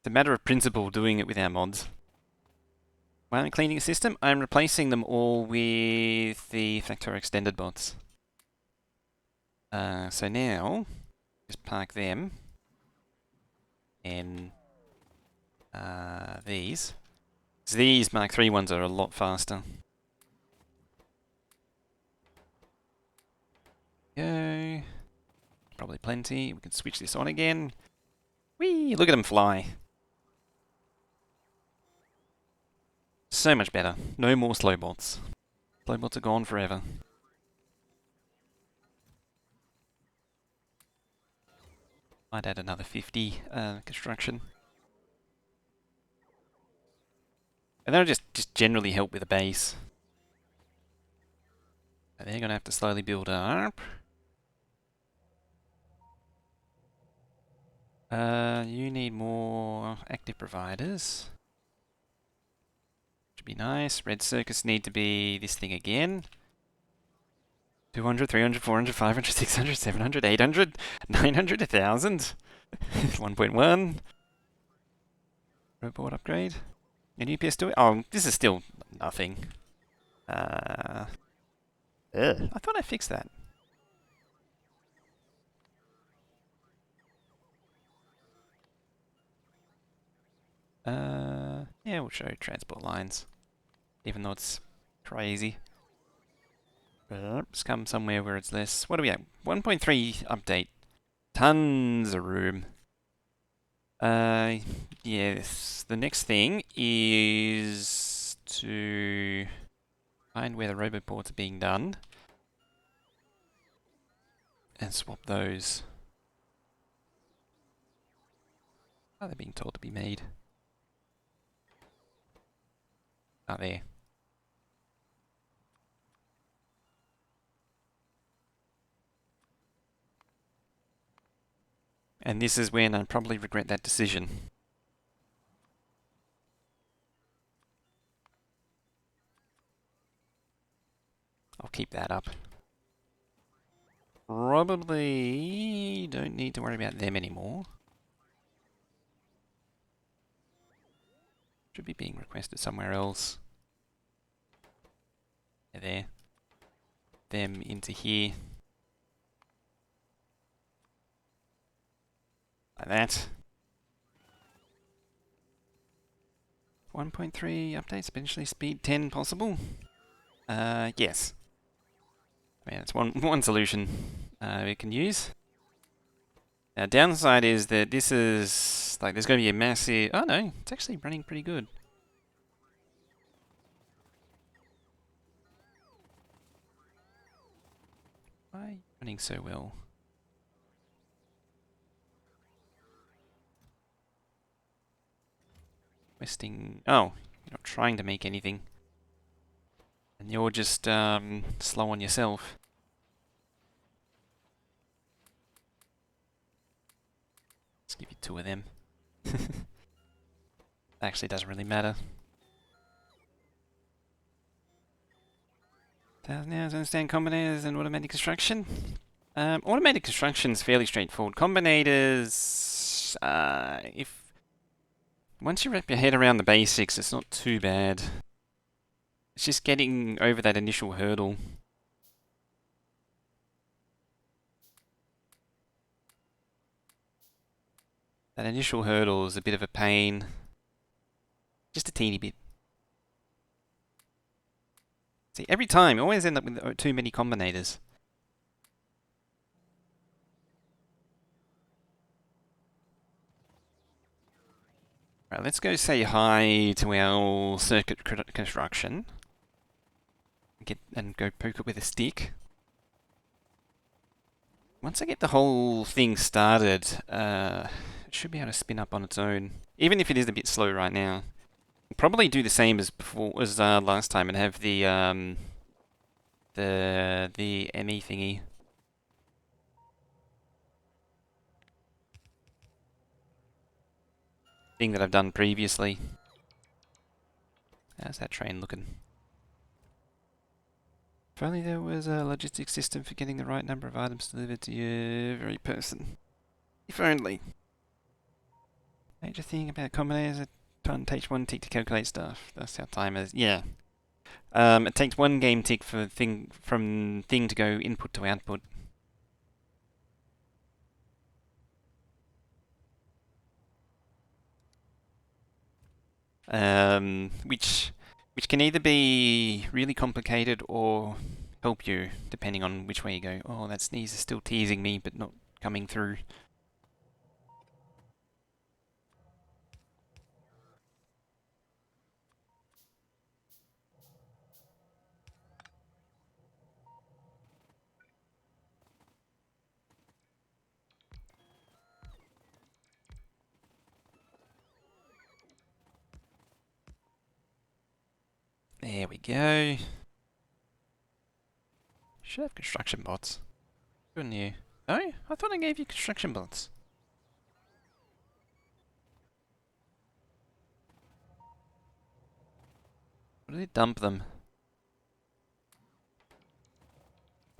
a matter of principle doing it with our mods. While I'm cleaning the system, I'm replacing them all with the Factorio extended bots. So now, just park them. And these. So these Mark III ones are a lot faster. Go. Probably plenty. We can switch this on again. Whee! Look at them fly. So much better. No more slow bots. Slow bots are gone forever. Might add another 50 construction. And that'll just generally help with the base. So they're going to have to slowly build up. You need more active providers. Should be nice. Red circuits need to be this thing again. 200, 300, 400, 500, 600, 700, 800, 900, 1000. 1.1. Robot upgrade. Any UPS do it? Oh, this is still nothing. I thought I fixed that. Yeah, we'll show transport lines. Even though it's crazy. Let's come somewhere where it's less. What are we at? 1.3 update. Tons of room. Yes. The next thing is to find where the roboports are being done. And swap those. Are they being told to be made? Oh, there. And this is when I probably regret that decision. I'll keep that up. Probably don't need to worry about them anymore. Should be being requested somewhere else. There. Them into here. Like that. 1.3 updates, eventually speed 10 possible? Yes. I mean, it's one solution we can use. Now, downside is that this is, like, there's going to be a massive... Oh, no, it's actually running pretty good. Why are you running so well? Requesting... Oh, you're not trying to make anything. And you're just slow on yourself. Let's give you 2 of them. Actually doesn't really matter. 1,000 hours understand combinators and automatic construction. Automated construction is fairly straightforward. Combinators, if Once you wrap your head around the basics, it's not too bad. It's just getting over that initial hurdle. That initial hurdle is a bit of a pain. Just a teeny bit. See, every time, I always end up with too many combinators. Right, let's go say hi to our circuit construction. And go poke it with a stick. Once I get the whole thing started, it should be able to spin up on its own. Even if it is a bit slow right now. I'll probably do the same as before, as last time, and have the ME thingy. Thing that I've done previously. How's that train looking? If only there was a logistics system for getting the right number of items delivered to every person. If only. Major thing about combinators, it takes one tick to calculate stuff. That's how time is. Yeah. It takes one game tick for from thing to go input to output. Which can either be really complicated or help you, depending on which way you go. Oh, that sneeze is still teasing me, but not coming through. There we go. Should have construction bots. Couldn't you? Oh, I thought I gave you construction bots. Or did it dump them?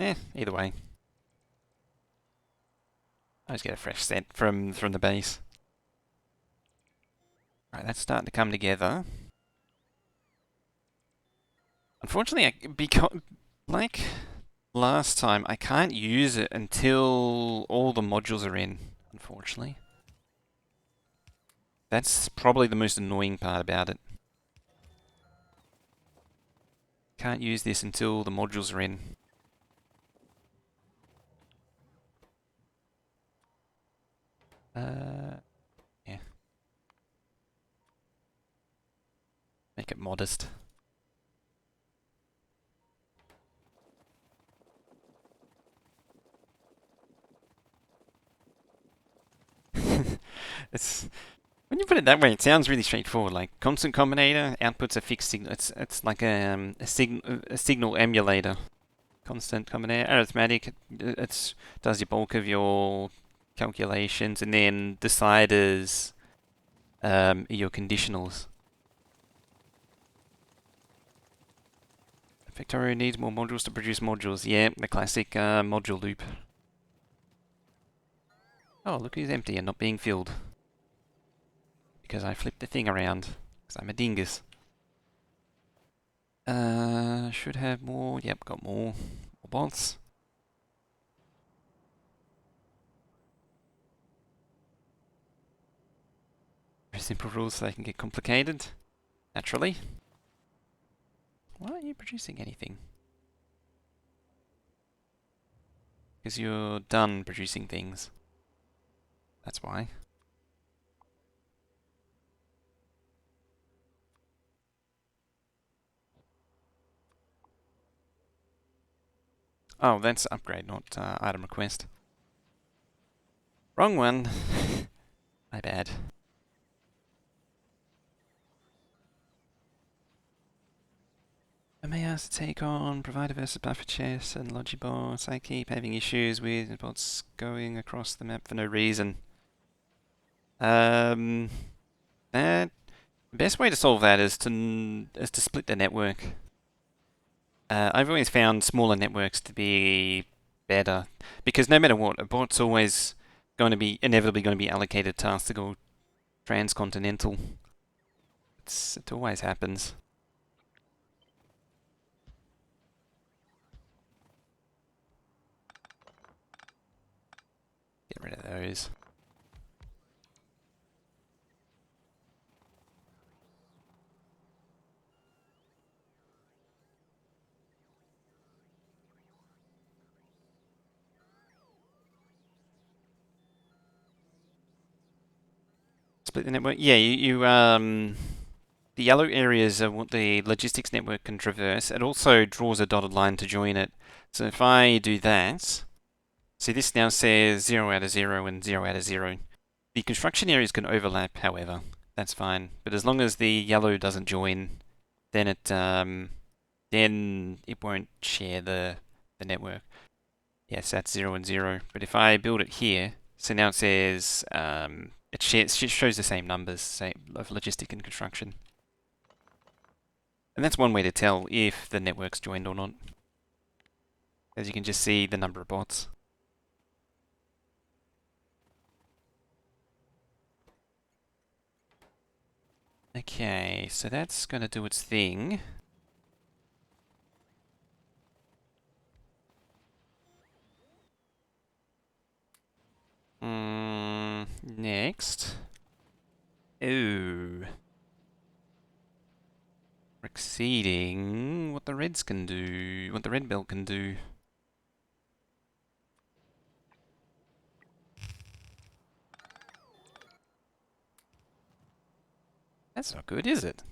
Either way. I just get a fresh set from the base. Right, that's starting to come together. Unfortunately, because like last time, I can't use it until all the modules are in. Unfortunately, that's probably the most annoying part about it. Can't use this until the modules are in. Yeah. Make it modest. It's when you put it that way, it sounds really straightforward. Like constant combinator outputs a fixed signal. It's like a signal emulator. Constant combinator arithmetic. It's does your bulk of your calculations, and then deciders your conditionals. Factorio needs more modules to produce modules. Yeah, the classic module loop. Oh, look who's empty and not being filled. Because I flipped the thing around. Because I'm a dingus. Should have more. Yep, got more. More bolts. Very simple rules so they can get complicated. Naturally. Why aren't you producing anything? Because you're done producing things. That's why. Oh, that's upgrade, not item request. Wrong one. My bad. I may ask to take on provider versus buffer chess and logibots. I keep having issues with bots going across the map for no reason. That best way to solve that is to split the network. I've always found smaller networks to be better because no matter what, a bot's always going to be inevitably going to be allocated tasks to go transcontinental. It always happens. Get rid of those. Split the network. Yeah, the yellow areas are what the logistics network can traverse. It also draws a dotted line to join it. So if I do that, see this now says 0 out of 0 and 0 out of 0. The construction areas can overlap, however. That's fine. But as long as the yellow doesn't join, then it won't share the network. Yes, that's 0 and 0. But if I build it here, so now it says it shows the same numbers, same of logistic and construction. And that's one way to tell if the network's joined or not. As you can just see the number of bots. Okay, so that's going to do its thing. Next. Ooh. We're exceeding what the reds can do, what the red belt can do. That's not good, is it?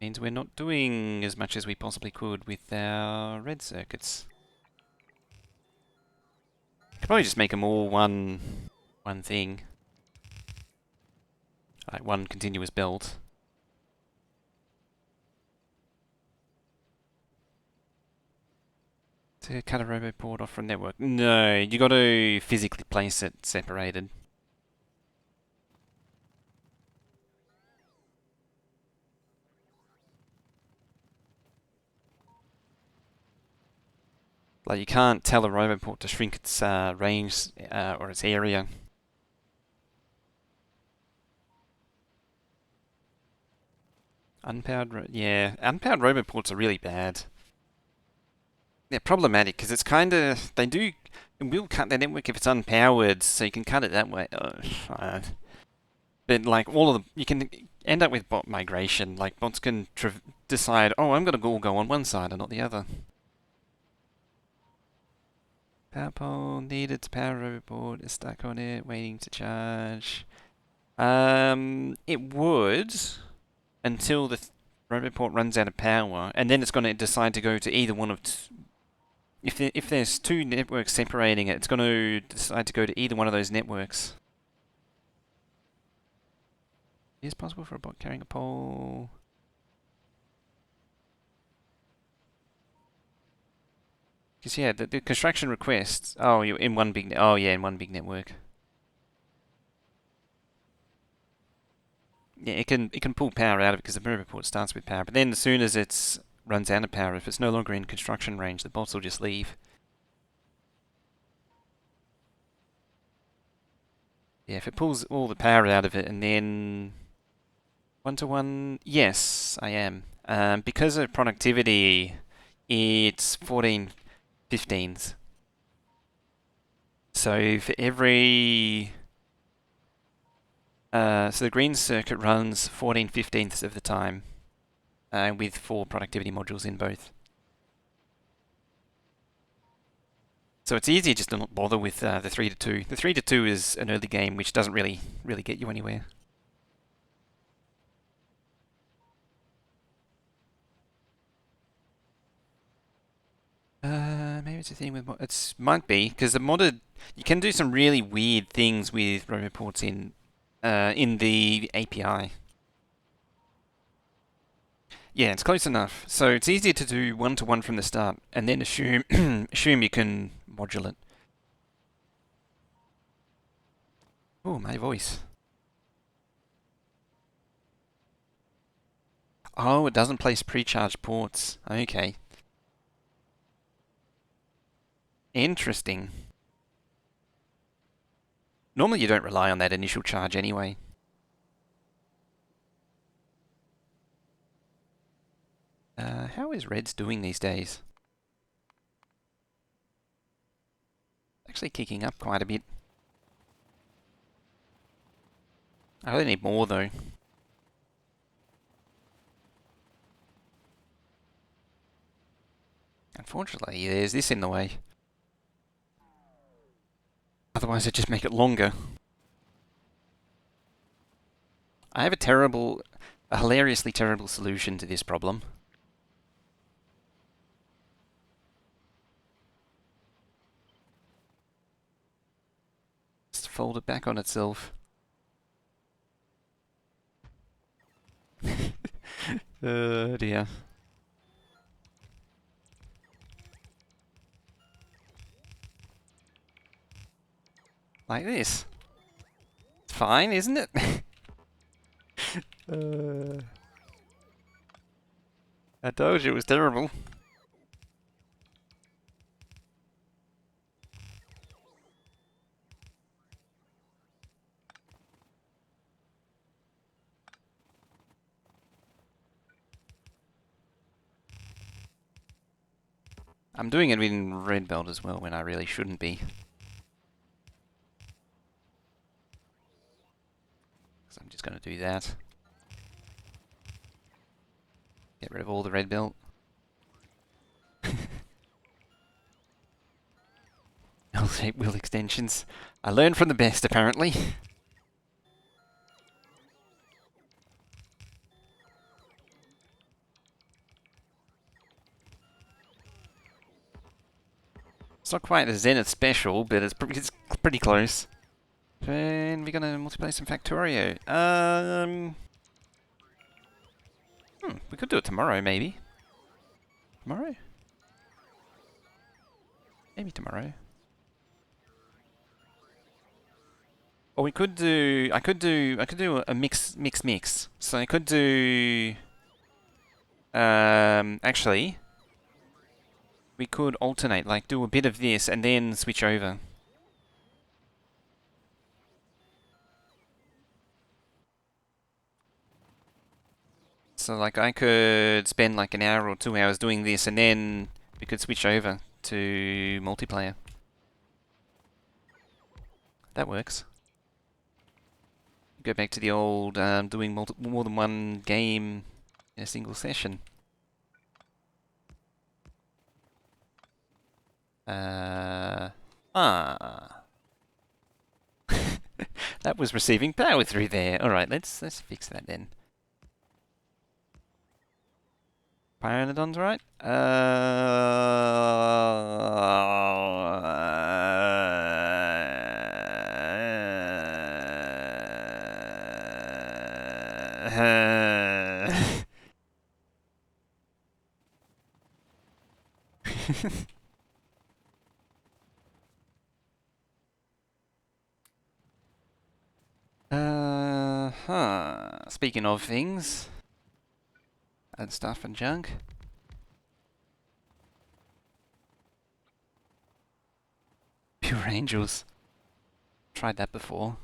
Means we're not doing as much as we possibly could with our red circuits. Could probably just make them all one thing. Like one continuous belt. To cut a roboport off from network. No, you got to physically place it separated. Like you can't tell a roboport to shrink its range or its area. Yeah, unpowered roboports are really bad. They're problematic because it's kind of it will cut their network if it's unpowered, so you can cut it that way. But like you can end up with bot migration. Like bots can decide, oh, I'm gonna go on one side and not the other. Power pole needed to power robot is stuck on it, waiting to charge. It would until the roboport runs out of power, and then it's going to decide to go to either one of. If there's two networks separating it, it's going to decide to go to either one of those networks. It is possible for a bot carrying a pole. Because yeah, the construction requests. Oh, you're in one big. Oh yeah, in one big network. Yeah, it can pull power out of it because the mirror port starts with power, but then as soon as it runs out of power, if it's no longer in construction range, the bots will just leave. Yeah, if it pulls all the power out of it and then 1-to-1, yes, I am. Because of productivity, it's 14/15s. So for every so the green circuit runs 14/15ths of the time, with 4 productivity modules in both. So it's easier just to not bother with the 3-to-2. The 3-to-2 is an early game which doesn't really get you anywhere. Maybe it's a thing with it might be because the modded you can do some really weird things with roboports in the API. Yeah, it's close enough. So it's easier to do 1-to-1 from the start, and then assume assume you can module it. Oh, my voice. Oh, it doesn't place pre-charged ports. Okay. Interesting. Normally you don't rely on that initial charge anyway. How is Reds doing these days? Actually kicking up quite a bit. I really need more though. Unfortunately, there's this in the way. Otherwise, I'd just make it longer. I have a hilariously terrible solution to this problem. Just fold it back on itself. Oh dear. Like this. It's fine, isn't it? I told you it was terrible. I'm doing it in red belt as well when I really shouldn't be. So I'm just going to do that. Get rid of all the red belt. L-shaped wheel extensions. I learned from the best, apparently. It's not quite a Zenith special, but it's pretty close. And we're gonna multiply some Factorio. We could do it tomorrow, maybe. Tomorrow? Maybe tomorrow. Or we could do. I could do a mix. So I could do. Actually, we could alternate. Like do a bit of this and then switch over. So like I could spend like an hour or 2 hours doing this, and then we could switch over to multiplayer. That works. Go back to the old doing more than one game in a single session. That was receiving power through there. All right, let's fix that then. Pyrannodon's right. Speaking of things and stuff and junk. Pure Angels. Tried that before.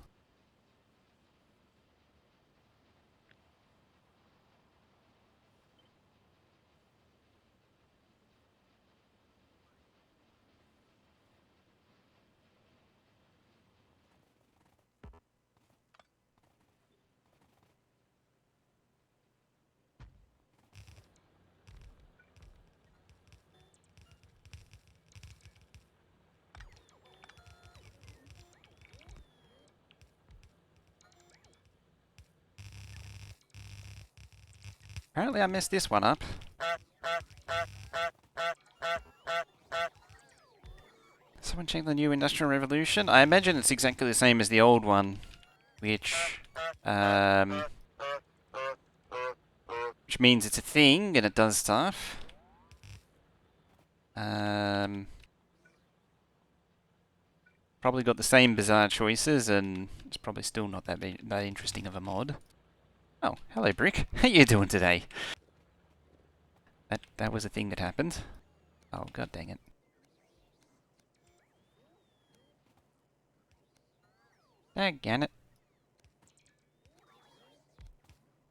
Apparently I messed this one up. Someone check the new Industrial Revolution? I imagine it's exactly the same as the old one, which means it's a thing and it does stuff. Probably got the same bizarre choices, and it's probably still not that interesting of a mod. Oh, hello, Brick. How you doing today? That was a thing that happened. Oh, god dang it. Daggone it.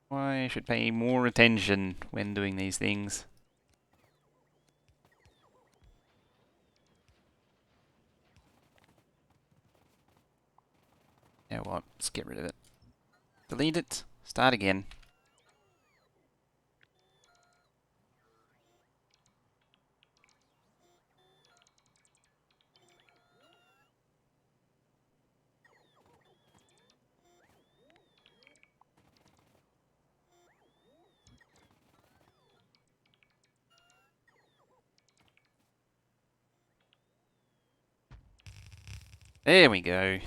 Why I should pay more attention when doing these things. You know what? Let's get rid of it. Delete it. Start again. There we go.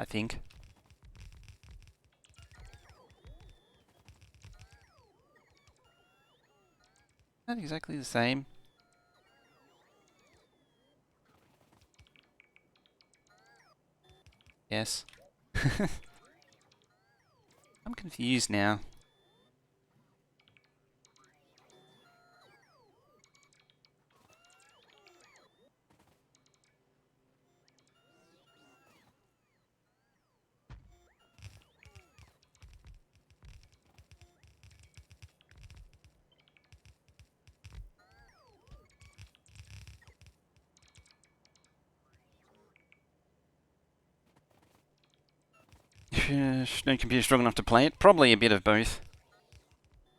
I think. Not exactly the same. Yes. I'm confused now. No computer strong enough to play it. Probably a bit of both.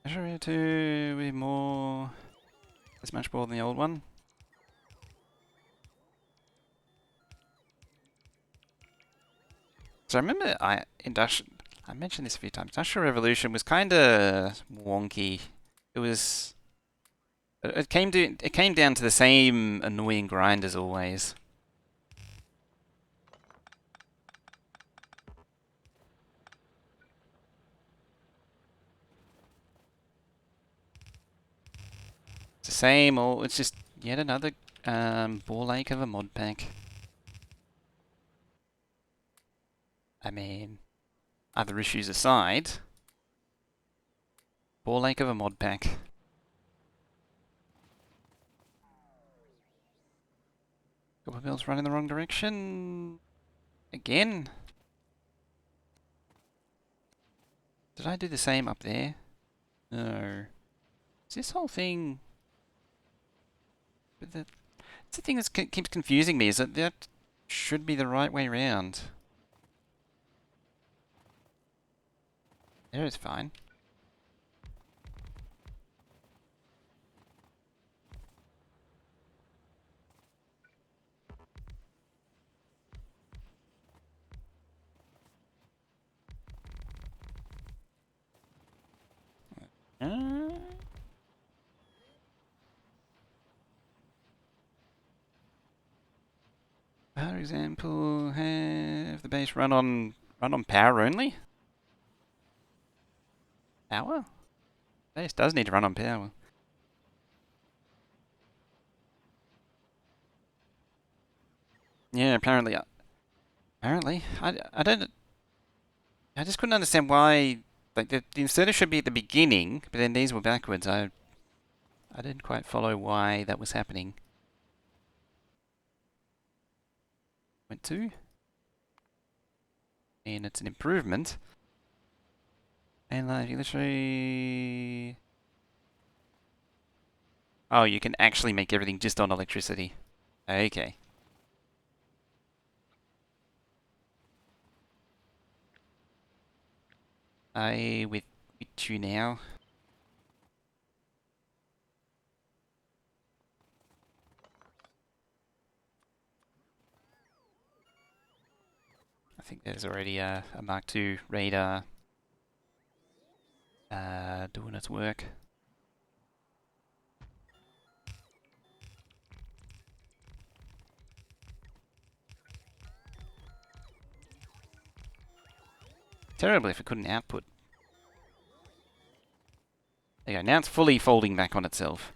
Measure to be more. It's much more than the old one. So I remember I mentioned this a few times. Industrial Revolution was kind of wonky. It was. It came down to the same annoying grind as always. It's the same, or it's just yet another ball ache of a mod pack. I mean, other issues aside, ball ache of a mod pack. Couple of bills running the wrong direction. Again? Did I do the same up there? No. Is this whole thing... It's the thing that keeps confusing me, is that should be the right way round. There is fine. For example, have the base run on power only? Power? Base does need to run on power. Yeah, apparently. Apparently, I don't. I just couldn't understand why. Like the inserter should be at the beginning, but then these were backwards. I didn't quite follow why that was happening. Went to, and it's an improvement. And like literally. Oh, you can actually make everything just on electricity. Okay. With you now. I think there's already a Mark II radar doing its work. Terrible if it couldn't output. There you go, now it's fully folding back on itself.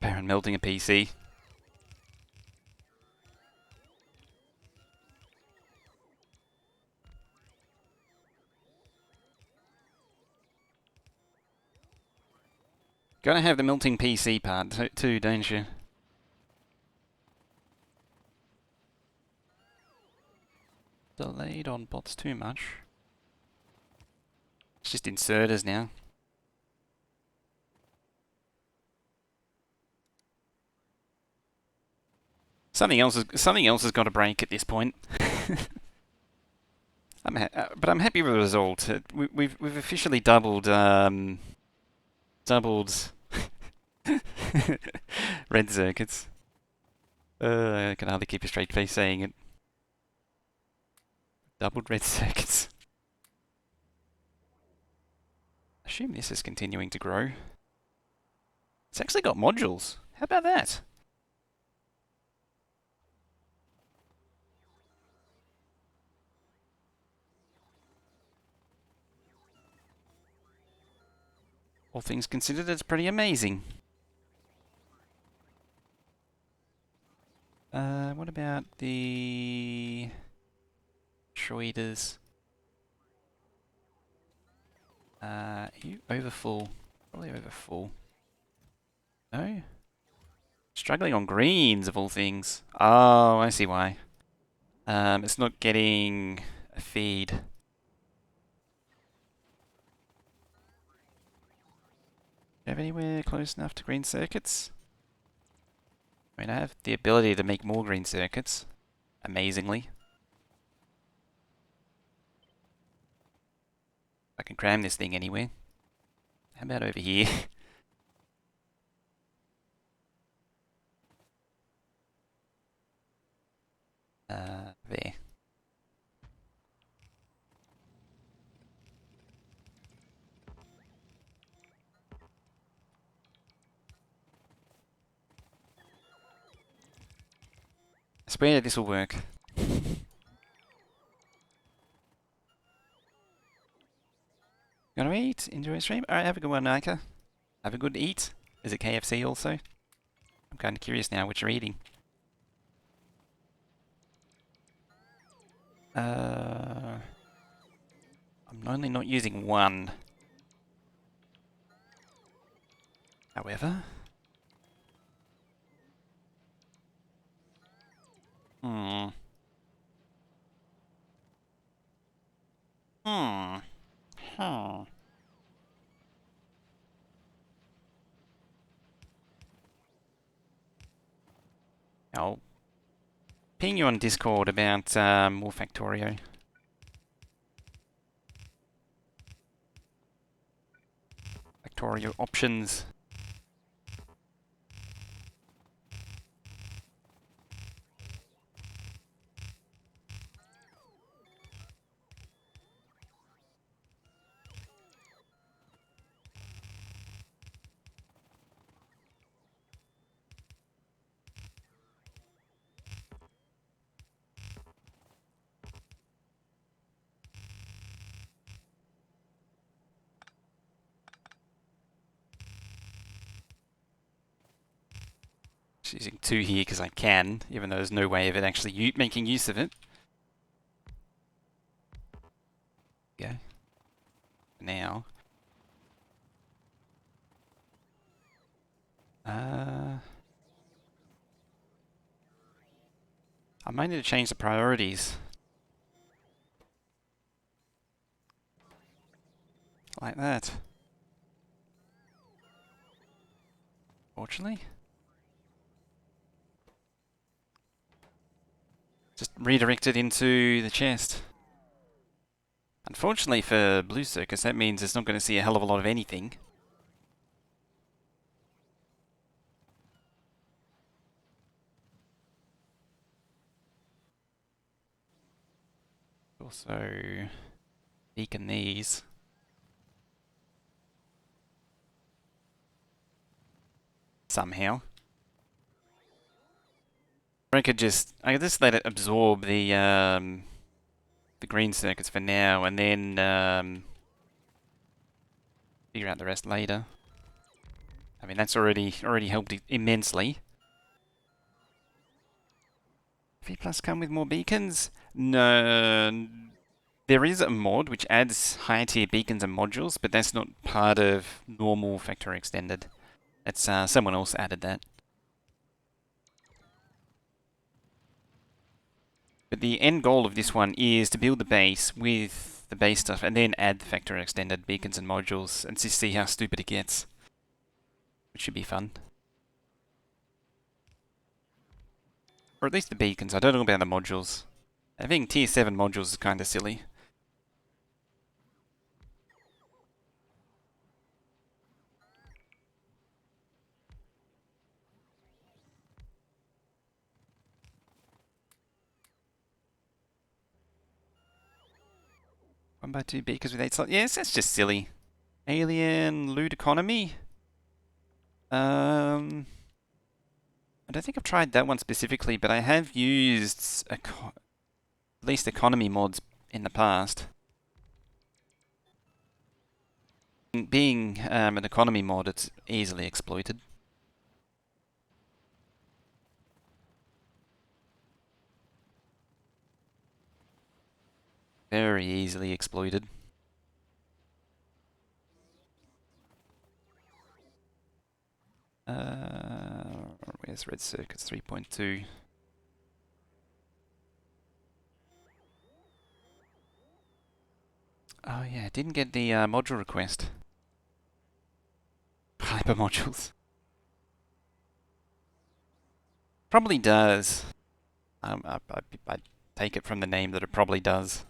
Baron melting a PC. Gotta have the melting PC part too, don't you? delayed on bots too much. It's just inserters now. Something else has got to break at this point. But I'm happy with the result. We've officially doubled red circuits. I can hardly keep a straight face saying it. Doubled red circuits. Assume this is continuing to grow. It's actually got modules. How about that? All things considered, it's pretty amazing. What about the shredders? You overfull? Probably overfull. No? Struggling on greens of all things. Oh, I see why. It's not getting a feed. Do you have anywhere close enough to green circuits? I mean, I have the ability to make more green circuits, amazingly. I can cram this thing anywhere. How about over here? There. I swear this will work. Gonna eat? Enjoy a stream? Alright, have a good one, Nika. Have a good eat. Is it KFC also? I'm kind of curious now what you're eating. I'm only not using one. However... Hmm. Hmm. Huh. I'll ping you on Discord about more Factorio. Factorio options. Just using two here because I can, even though there's no way of it actually making use of it. Go. Now. I might need to change the priorities. Like that. Fortunately. Just redirect it into the chest. Unfortunately for Blue Circus, that means it's not going to see a hell of a lot of anything. Also, beacon these. Somehow. I could just let it absorb the green circuits for now, and then figure out the rest later. I mean, that's already helped immensely. V Plus come with more beacons? No, there is a mod which adds higher tier beacons and modules, but that's not part of normal Factorio Extended. It's someone else added that. But the end goal of this one is to build the base with the base stuff and then add the Factorio extended beacons and modules and just see how stupid it gets. Which should be fun. Or at least the beacons. I don't know about the modules. I think tier 7 modules is kind of silly. One by two beacons with 8 slots. Yes, that's just silly. Alien loot economy. I don't think I've tried that one specifically, but I have used at least economy mods in the past. Being an economy mod, it's easily exploited. Very easily exploited. Where's red circuits 3.2? Oh yeah, didn't get the module request. Hyper modules. Probably does. I take it from the name that it probably does.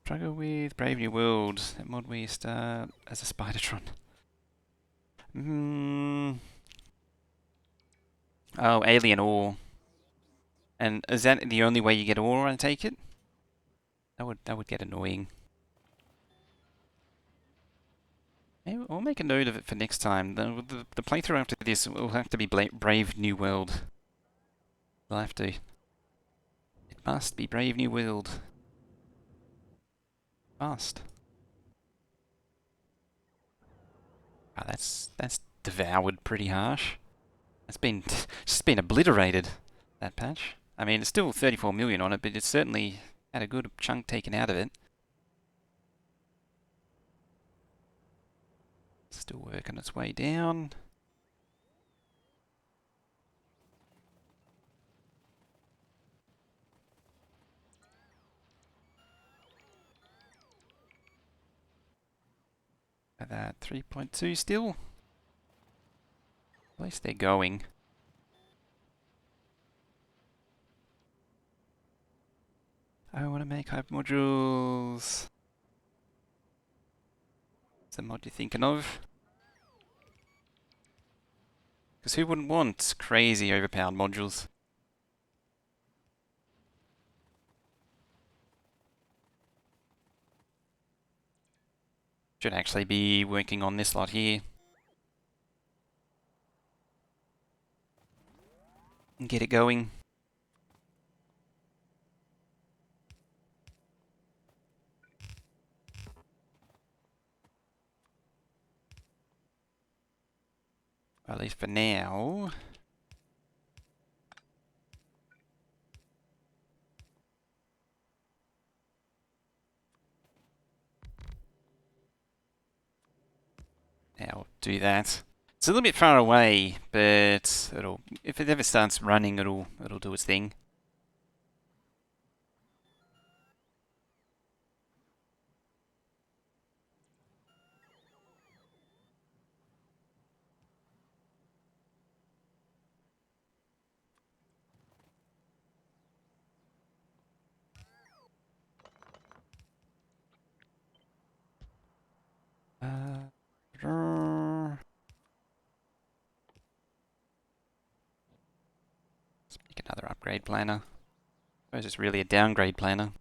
Struggle with Brave New World. That mod where you start as a Spidertron. Oh, alien ore. And is that the only way you get ore, I take it? That would get annoying. Maybe I'll make a note of it for next time. The playthrough after this will have to be Brave New World. We'll have to. It must be Brave New World. Must. Oh, that's devoured pretty harsh. It's been just been obliterated, that patch. I mean, it's still 34 million on it, but it's certainly had a good chunk taken out of it. Still working its way down. At that 3.2 still. At least they're going. I want to make hyper modules. What's the mod you're thinking of? Because who wouldn't want crazy overpowered modules? Should actually be working on this lot here. And get it going. At least for now. I'll do that. It's a little bit far away, but if it ever starts running, it'll do its thing. Let's make another upgrade planner. I suppose it's really a downgrade planner.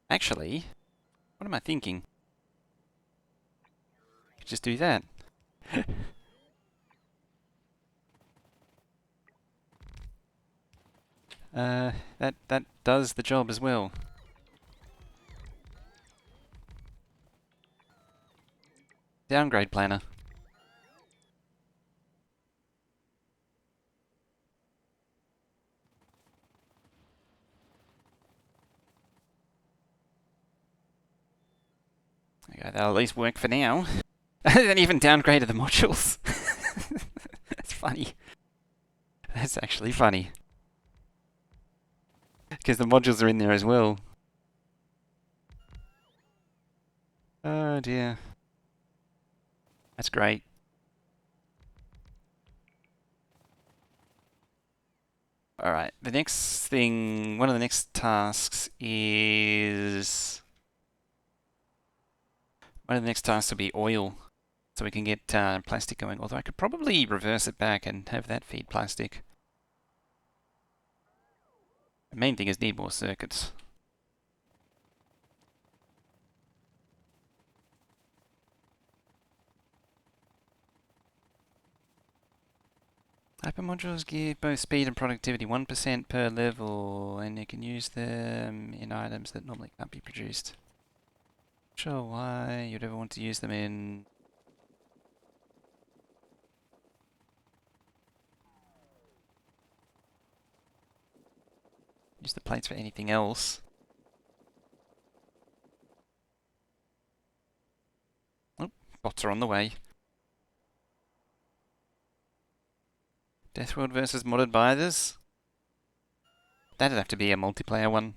Actually, what am I thinking? Just do that. That does the job as well. Downgrade planner. Okay, that'll at least work for now. I haven't even downgraded the modules. That's funny. That's actually funny. Because the modules are in there as well. Oh dear. That's great. Alright, the next thing, one of the next tasks is... One of the next tasks will be oil. So we can get plastic going. Although I could probably reverse it back and have that feed plastic. The main thing is need more circuits. Hypermodules give both speed and productivity 1% per level, and you can use them in items that normally can't be produced. Not sure why you'd ever want to use them in... Use the plates for anything else. Oh, bots are on the way. Deathworld versus modded biters? That'd have to be a multiplayer one.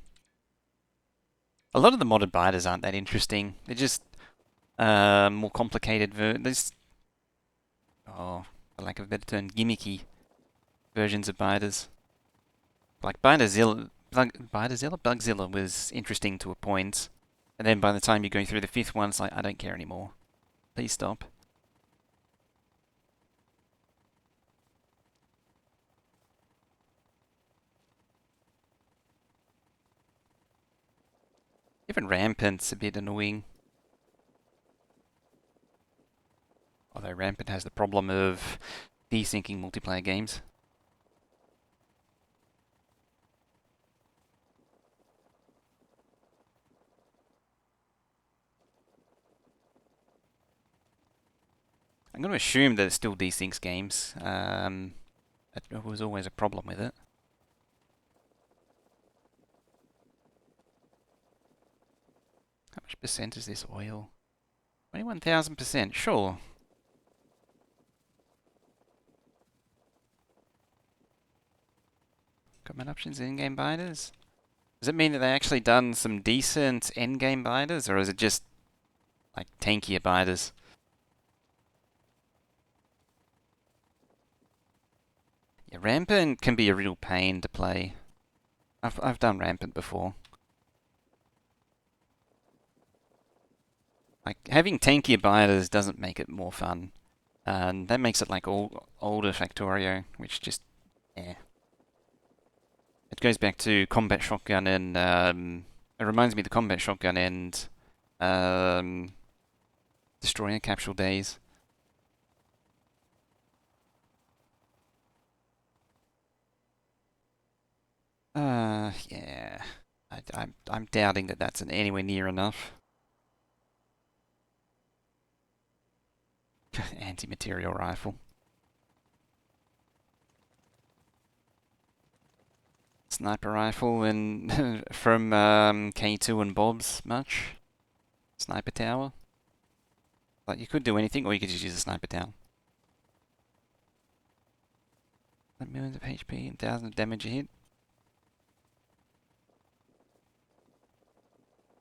A lot of the modded biters aren't that interesting. They're just more complicated there's, oh, for lack of a better term, gimmicky versions of biters. Like Bugzilla was interesting to a point, and then by the time you go through the fifth one, it's like, I don't care anymore. Please stop. Even Rampant's a bit annoying. Although Rampant has the problem of desyncing multiplayer games. I'm going to assume that it still desyncs games. That was always a problem with it. How much percent is this oil? 21,000%, sure. Common options in-game binders? Does it mean that they actually done some decent end-game binders, or is it just like tankier binders? Yeah, Rampant can be a real pain to play. I've done Rampant before. Like having tankier binders doesn't make it more fun, and that makes it like older Factorio, which just eh. It goes back to combat shotgun and it reminds me of the combat shotgun and um, destroyer capsule days. Yeah. I'm doubting that that's anywhere near enough. Anti-material rifle. Sniper rifle and from K2 and Bob's much. Sniper tower. Like you could do anything, or you could just use a sniper tower. Millions of HP and thousands of damage a hit.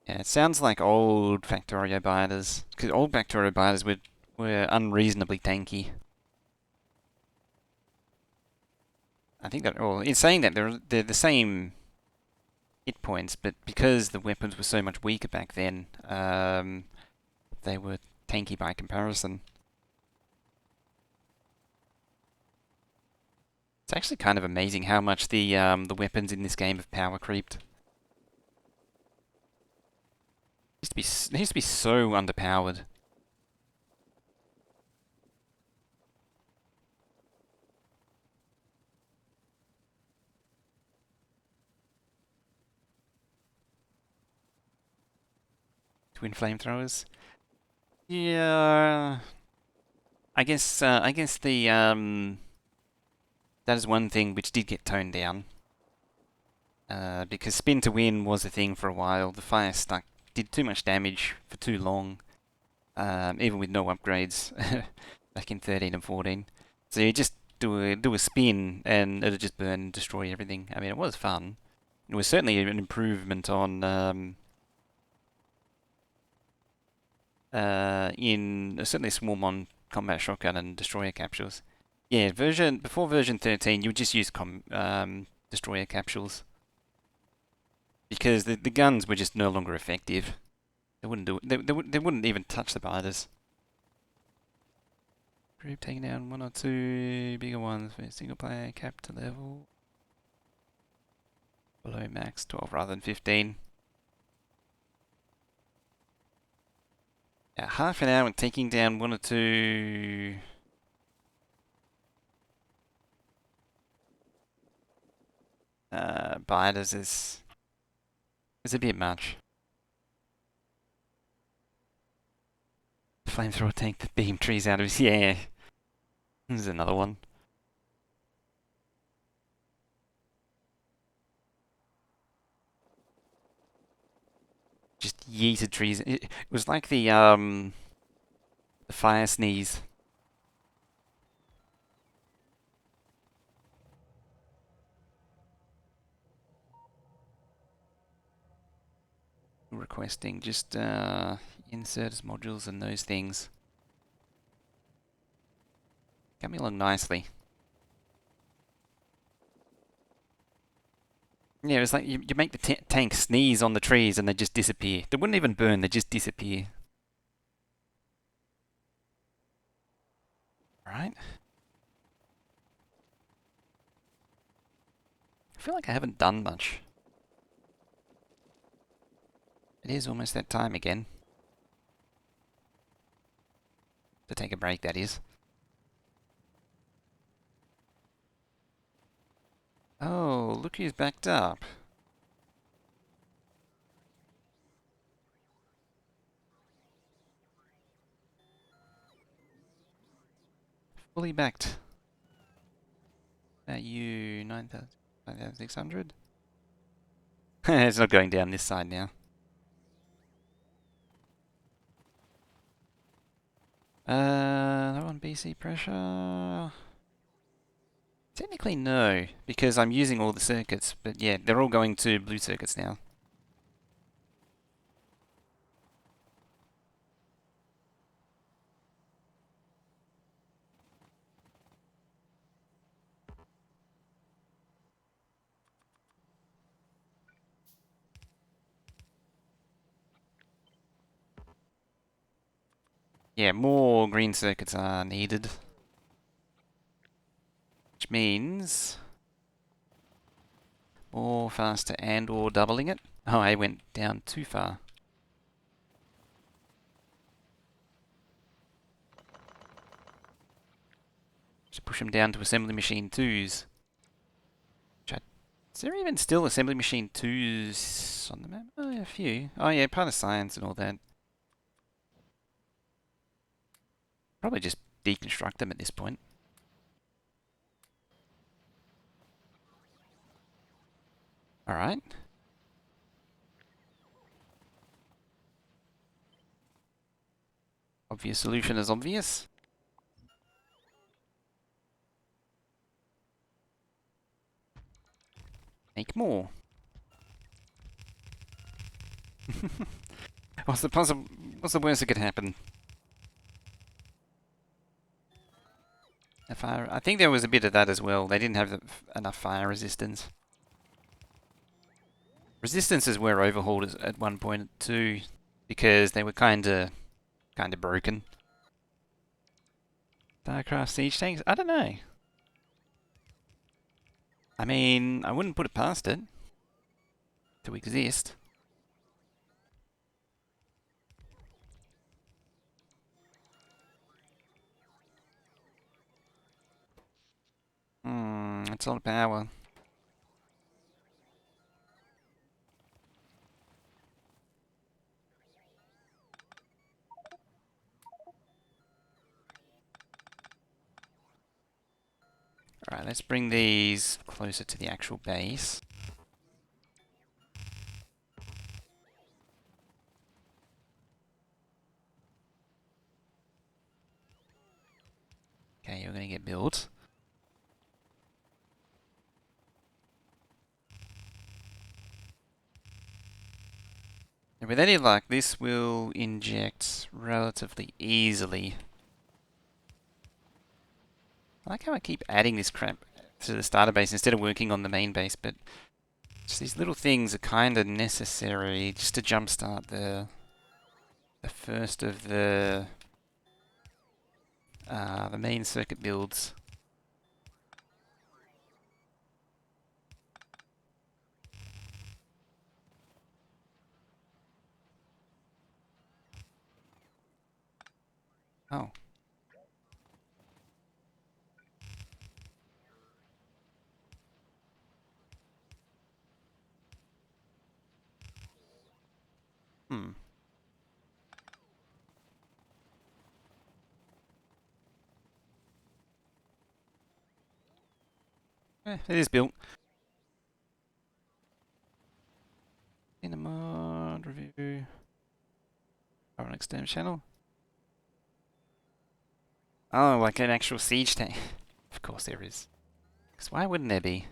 Yeah, it sounds like old Factorio binders, because old Factorio binders were unreasonably tanky. I think that, well, in saying that, they're the same hit points, but because the weapons were so much weaker back then, they were tanky by comparison. It's actually kind of amazing how much the weapons in this game have power creeped. They used to be so underpowered. Twin flamethrowers. Yeah, I guess the that is one thing which did get toned down. Because spin to win was a thing for a while. The fire stuck did too much damage for too long, even with no upgrades back in 13 and 14. So you just do a spin and it'd just burn and destroy everything. I mean, it was fun. It was certainly an improvement on in certainly swarm on combat shotgun and destroyer capsules. Yeah, before version 13, you would just use destroyer capsules because the guns were just no longer effective. They wouldn't do it. They wouldn't even touch the biters. Group taking down one or two bigger ones for single player, cap to level. Below max 12 rather than 15. Yeah, half an hour and taking down one or two biters is a bit much. Flamethrower tank that beam trees out of his... Yeah. There's another one. Just yeeted trees. It was like the fire sneeze. Requesting just insert as modules and those things. Coming along nicely. Yeah, it's like you make the tank sneeze on the trees and they just disappear. They wouldn't even burn, they just disappear. Right? I feel like I haven't done much. It is almost that time again. To take a break, that is. Oh, look who's backed up. Fully backed. That you 9,600? It's not going down this side now. That one BC pressure. Technically no, because I'm using all the circuits, but yeah, they're all going to blue circuits now. Yeah, more green circuits are needed. Which means more faster and or doubling it. Oh, I went down too far. Just push them down to assembly machine 2s. Is there even still assembly machine 2s on the map? Oh, yeah, a few. Oh yeah, part of science and all that. Probably just deconstruct them at this point. Alright. Obvious solution is obvious. Make more. What's the worst that could happen? A fire. I think there was a bit of that as well. They didn't have enough fire resistance. Resistances were overhauled at one point too, because they were kinda broken. Starcraft siege tanks? I don't know. I mean, I wouldn't put it past it to exist. It's a lot of power. Alright, let's bring these closer to the actual base. Okay, you're going to get built. with any luck, this will inject relatively easily. I like how I keep adding this crap to the starter base instead of working on the main base, but just these little things are kind of necessary just to jumpstart the first of the main circuit builds. Oh. Hmm. It is built. In a mod review. Or an external channel. Oh, like an actual siege tank. Of course there is. Because why wouldn't there be?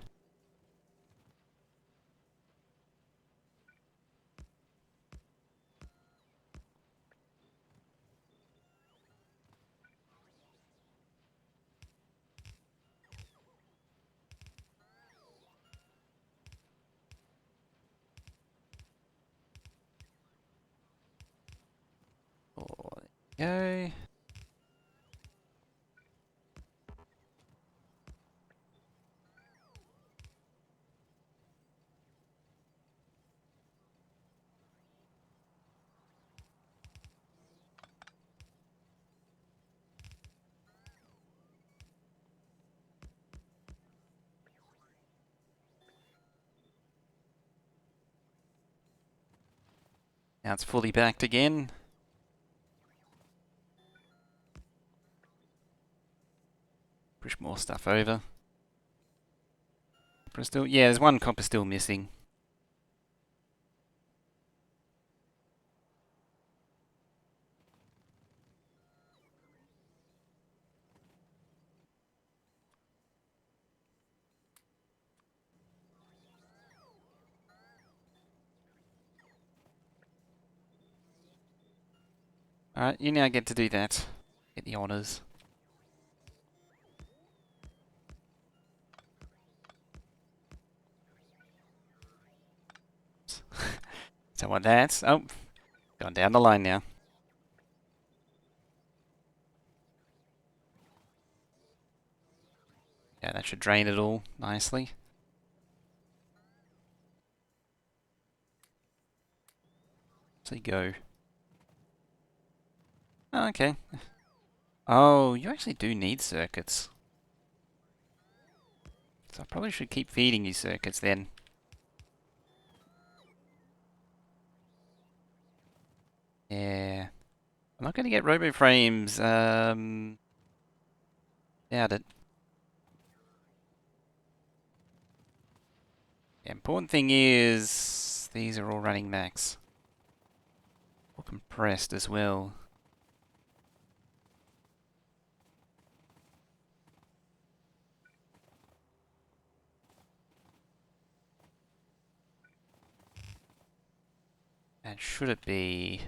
Oh, there you go. Now it's fully backed again. Push more stuff over. Copper still, yeah, there's one copper still missing. Alright, you now get to do that. Get the honours. So what that's... Oh, gone down the line now. Yeah, that should drain it all nicely. So you go. Oh, okay. Oh, you actually do need circuits. So I probably should keep feeding you circuits then. Yeah. I'm not going to get robo frames. Doubt it. The important thing is these are all running max. Or compressed as well. And should it be...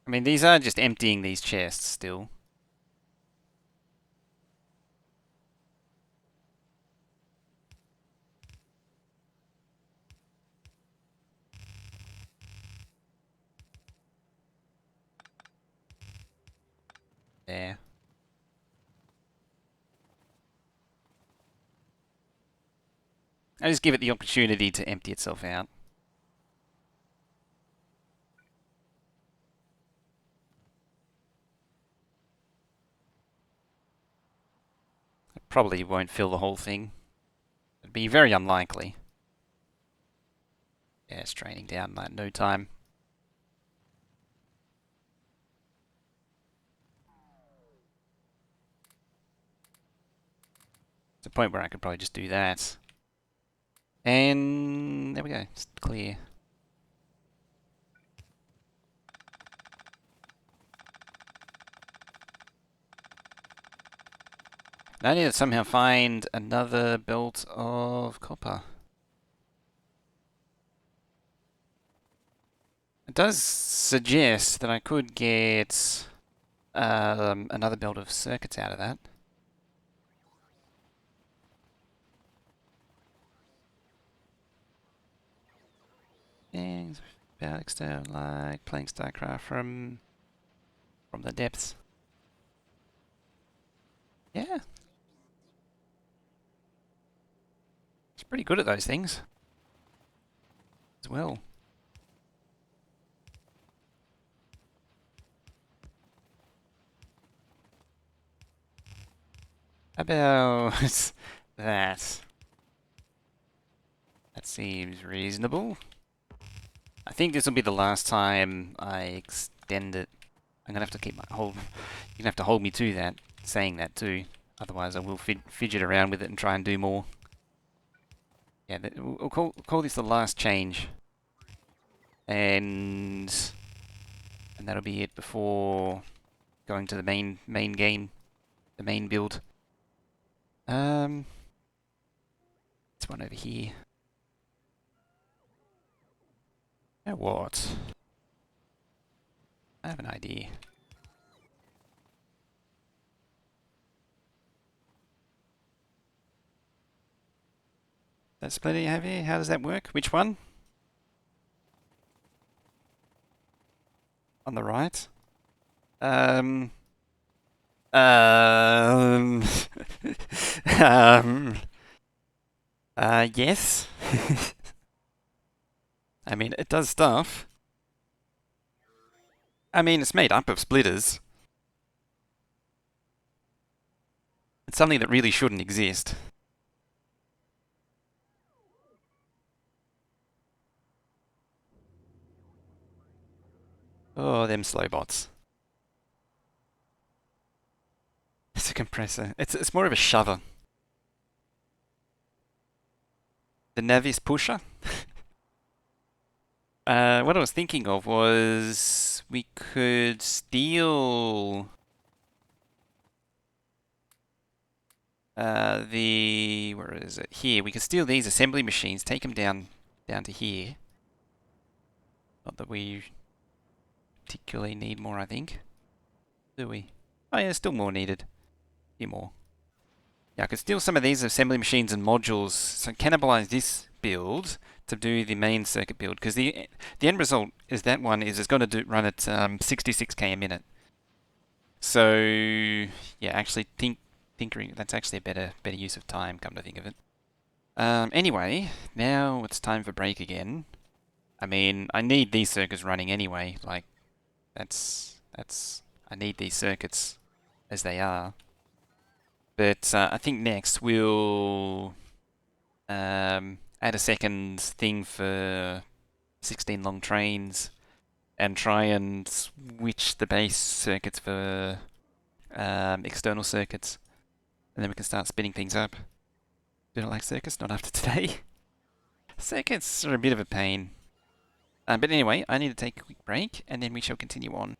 I mean, these are just emptying these chests still. There. I just give it the opportunity to empty itself out. It probably won't fill the whole thing. It'd be very unlikely. Yeah, it's draining down like no time. It's a point where I could probably just do that. And there we go. It's clear. I need to somehow find another belt of copper. It does suggest that I could get another belt of circuits out of that. Things about external, like playing StarCraft from the depths. Yeah, it's pretty good at those things as well. How about that? That seems reasonable. I think this will be the last time I extend it. I'm gonna have to keep my hold. You're gonna have to hold me to that, saying that too. Otherwise, I will fidget around with it and try and do more. Yeah, we'll call this the last change, and that'll be it before going to the main game, the main build. This one over here. You know what? I have an idea. That splitter you have here, how does that work? Which one? On the right? Um, um, um, yes. I mean, it does stuff. I mean, it's made up of splitters. It's something that really shouldn't exist. Oh, them slow bots. It's a compressor. It's more of a shover. The Navis pusher. What I was thinking of was we could steal where is it? Here. We could steal these assembly machines, take them down to here. Not that we particularly need more, I think. Do we? Oh yeah, still more needed. A few more. Yeah, I could steal some of these assembly machines and modules, so cannibalize this build to do the main circuit build, because the end result is that one is it's going to run at 66k a minute. So yeah, actually tinkering, that's actually a better use of time, come to think of it. Anyway, now it's time for break again. I mean, I need these circuits running anyway. Like, I need these circuits as they are. But I think next we'll add a second thing for 16 long trains and try and switch the base circuits for external circuits. And then we can start spinning things up. Do not like circuits? Not after today. Circuits are a bit of a pain. But anyway, I need to take a quick break and then we shall continue on.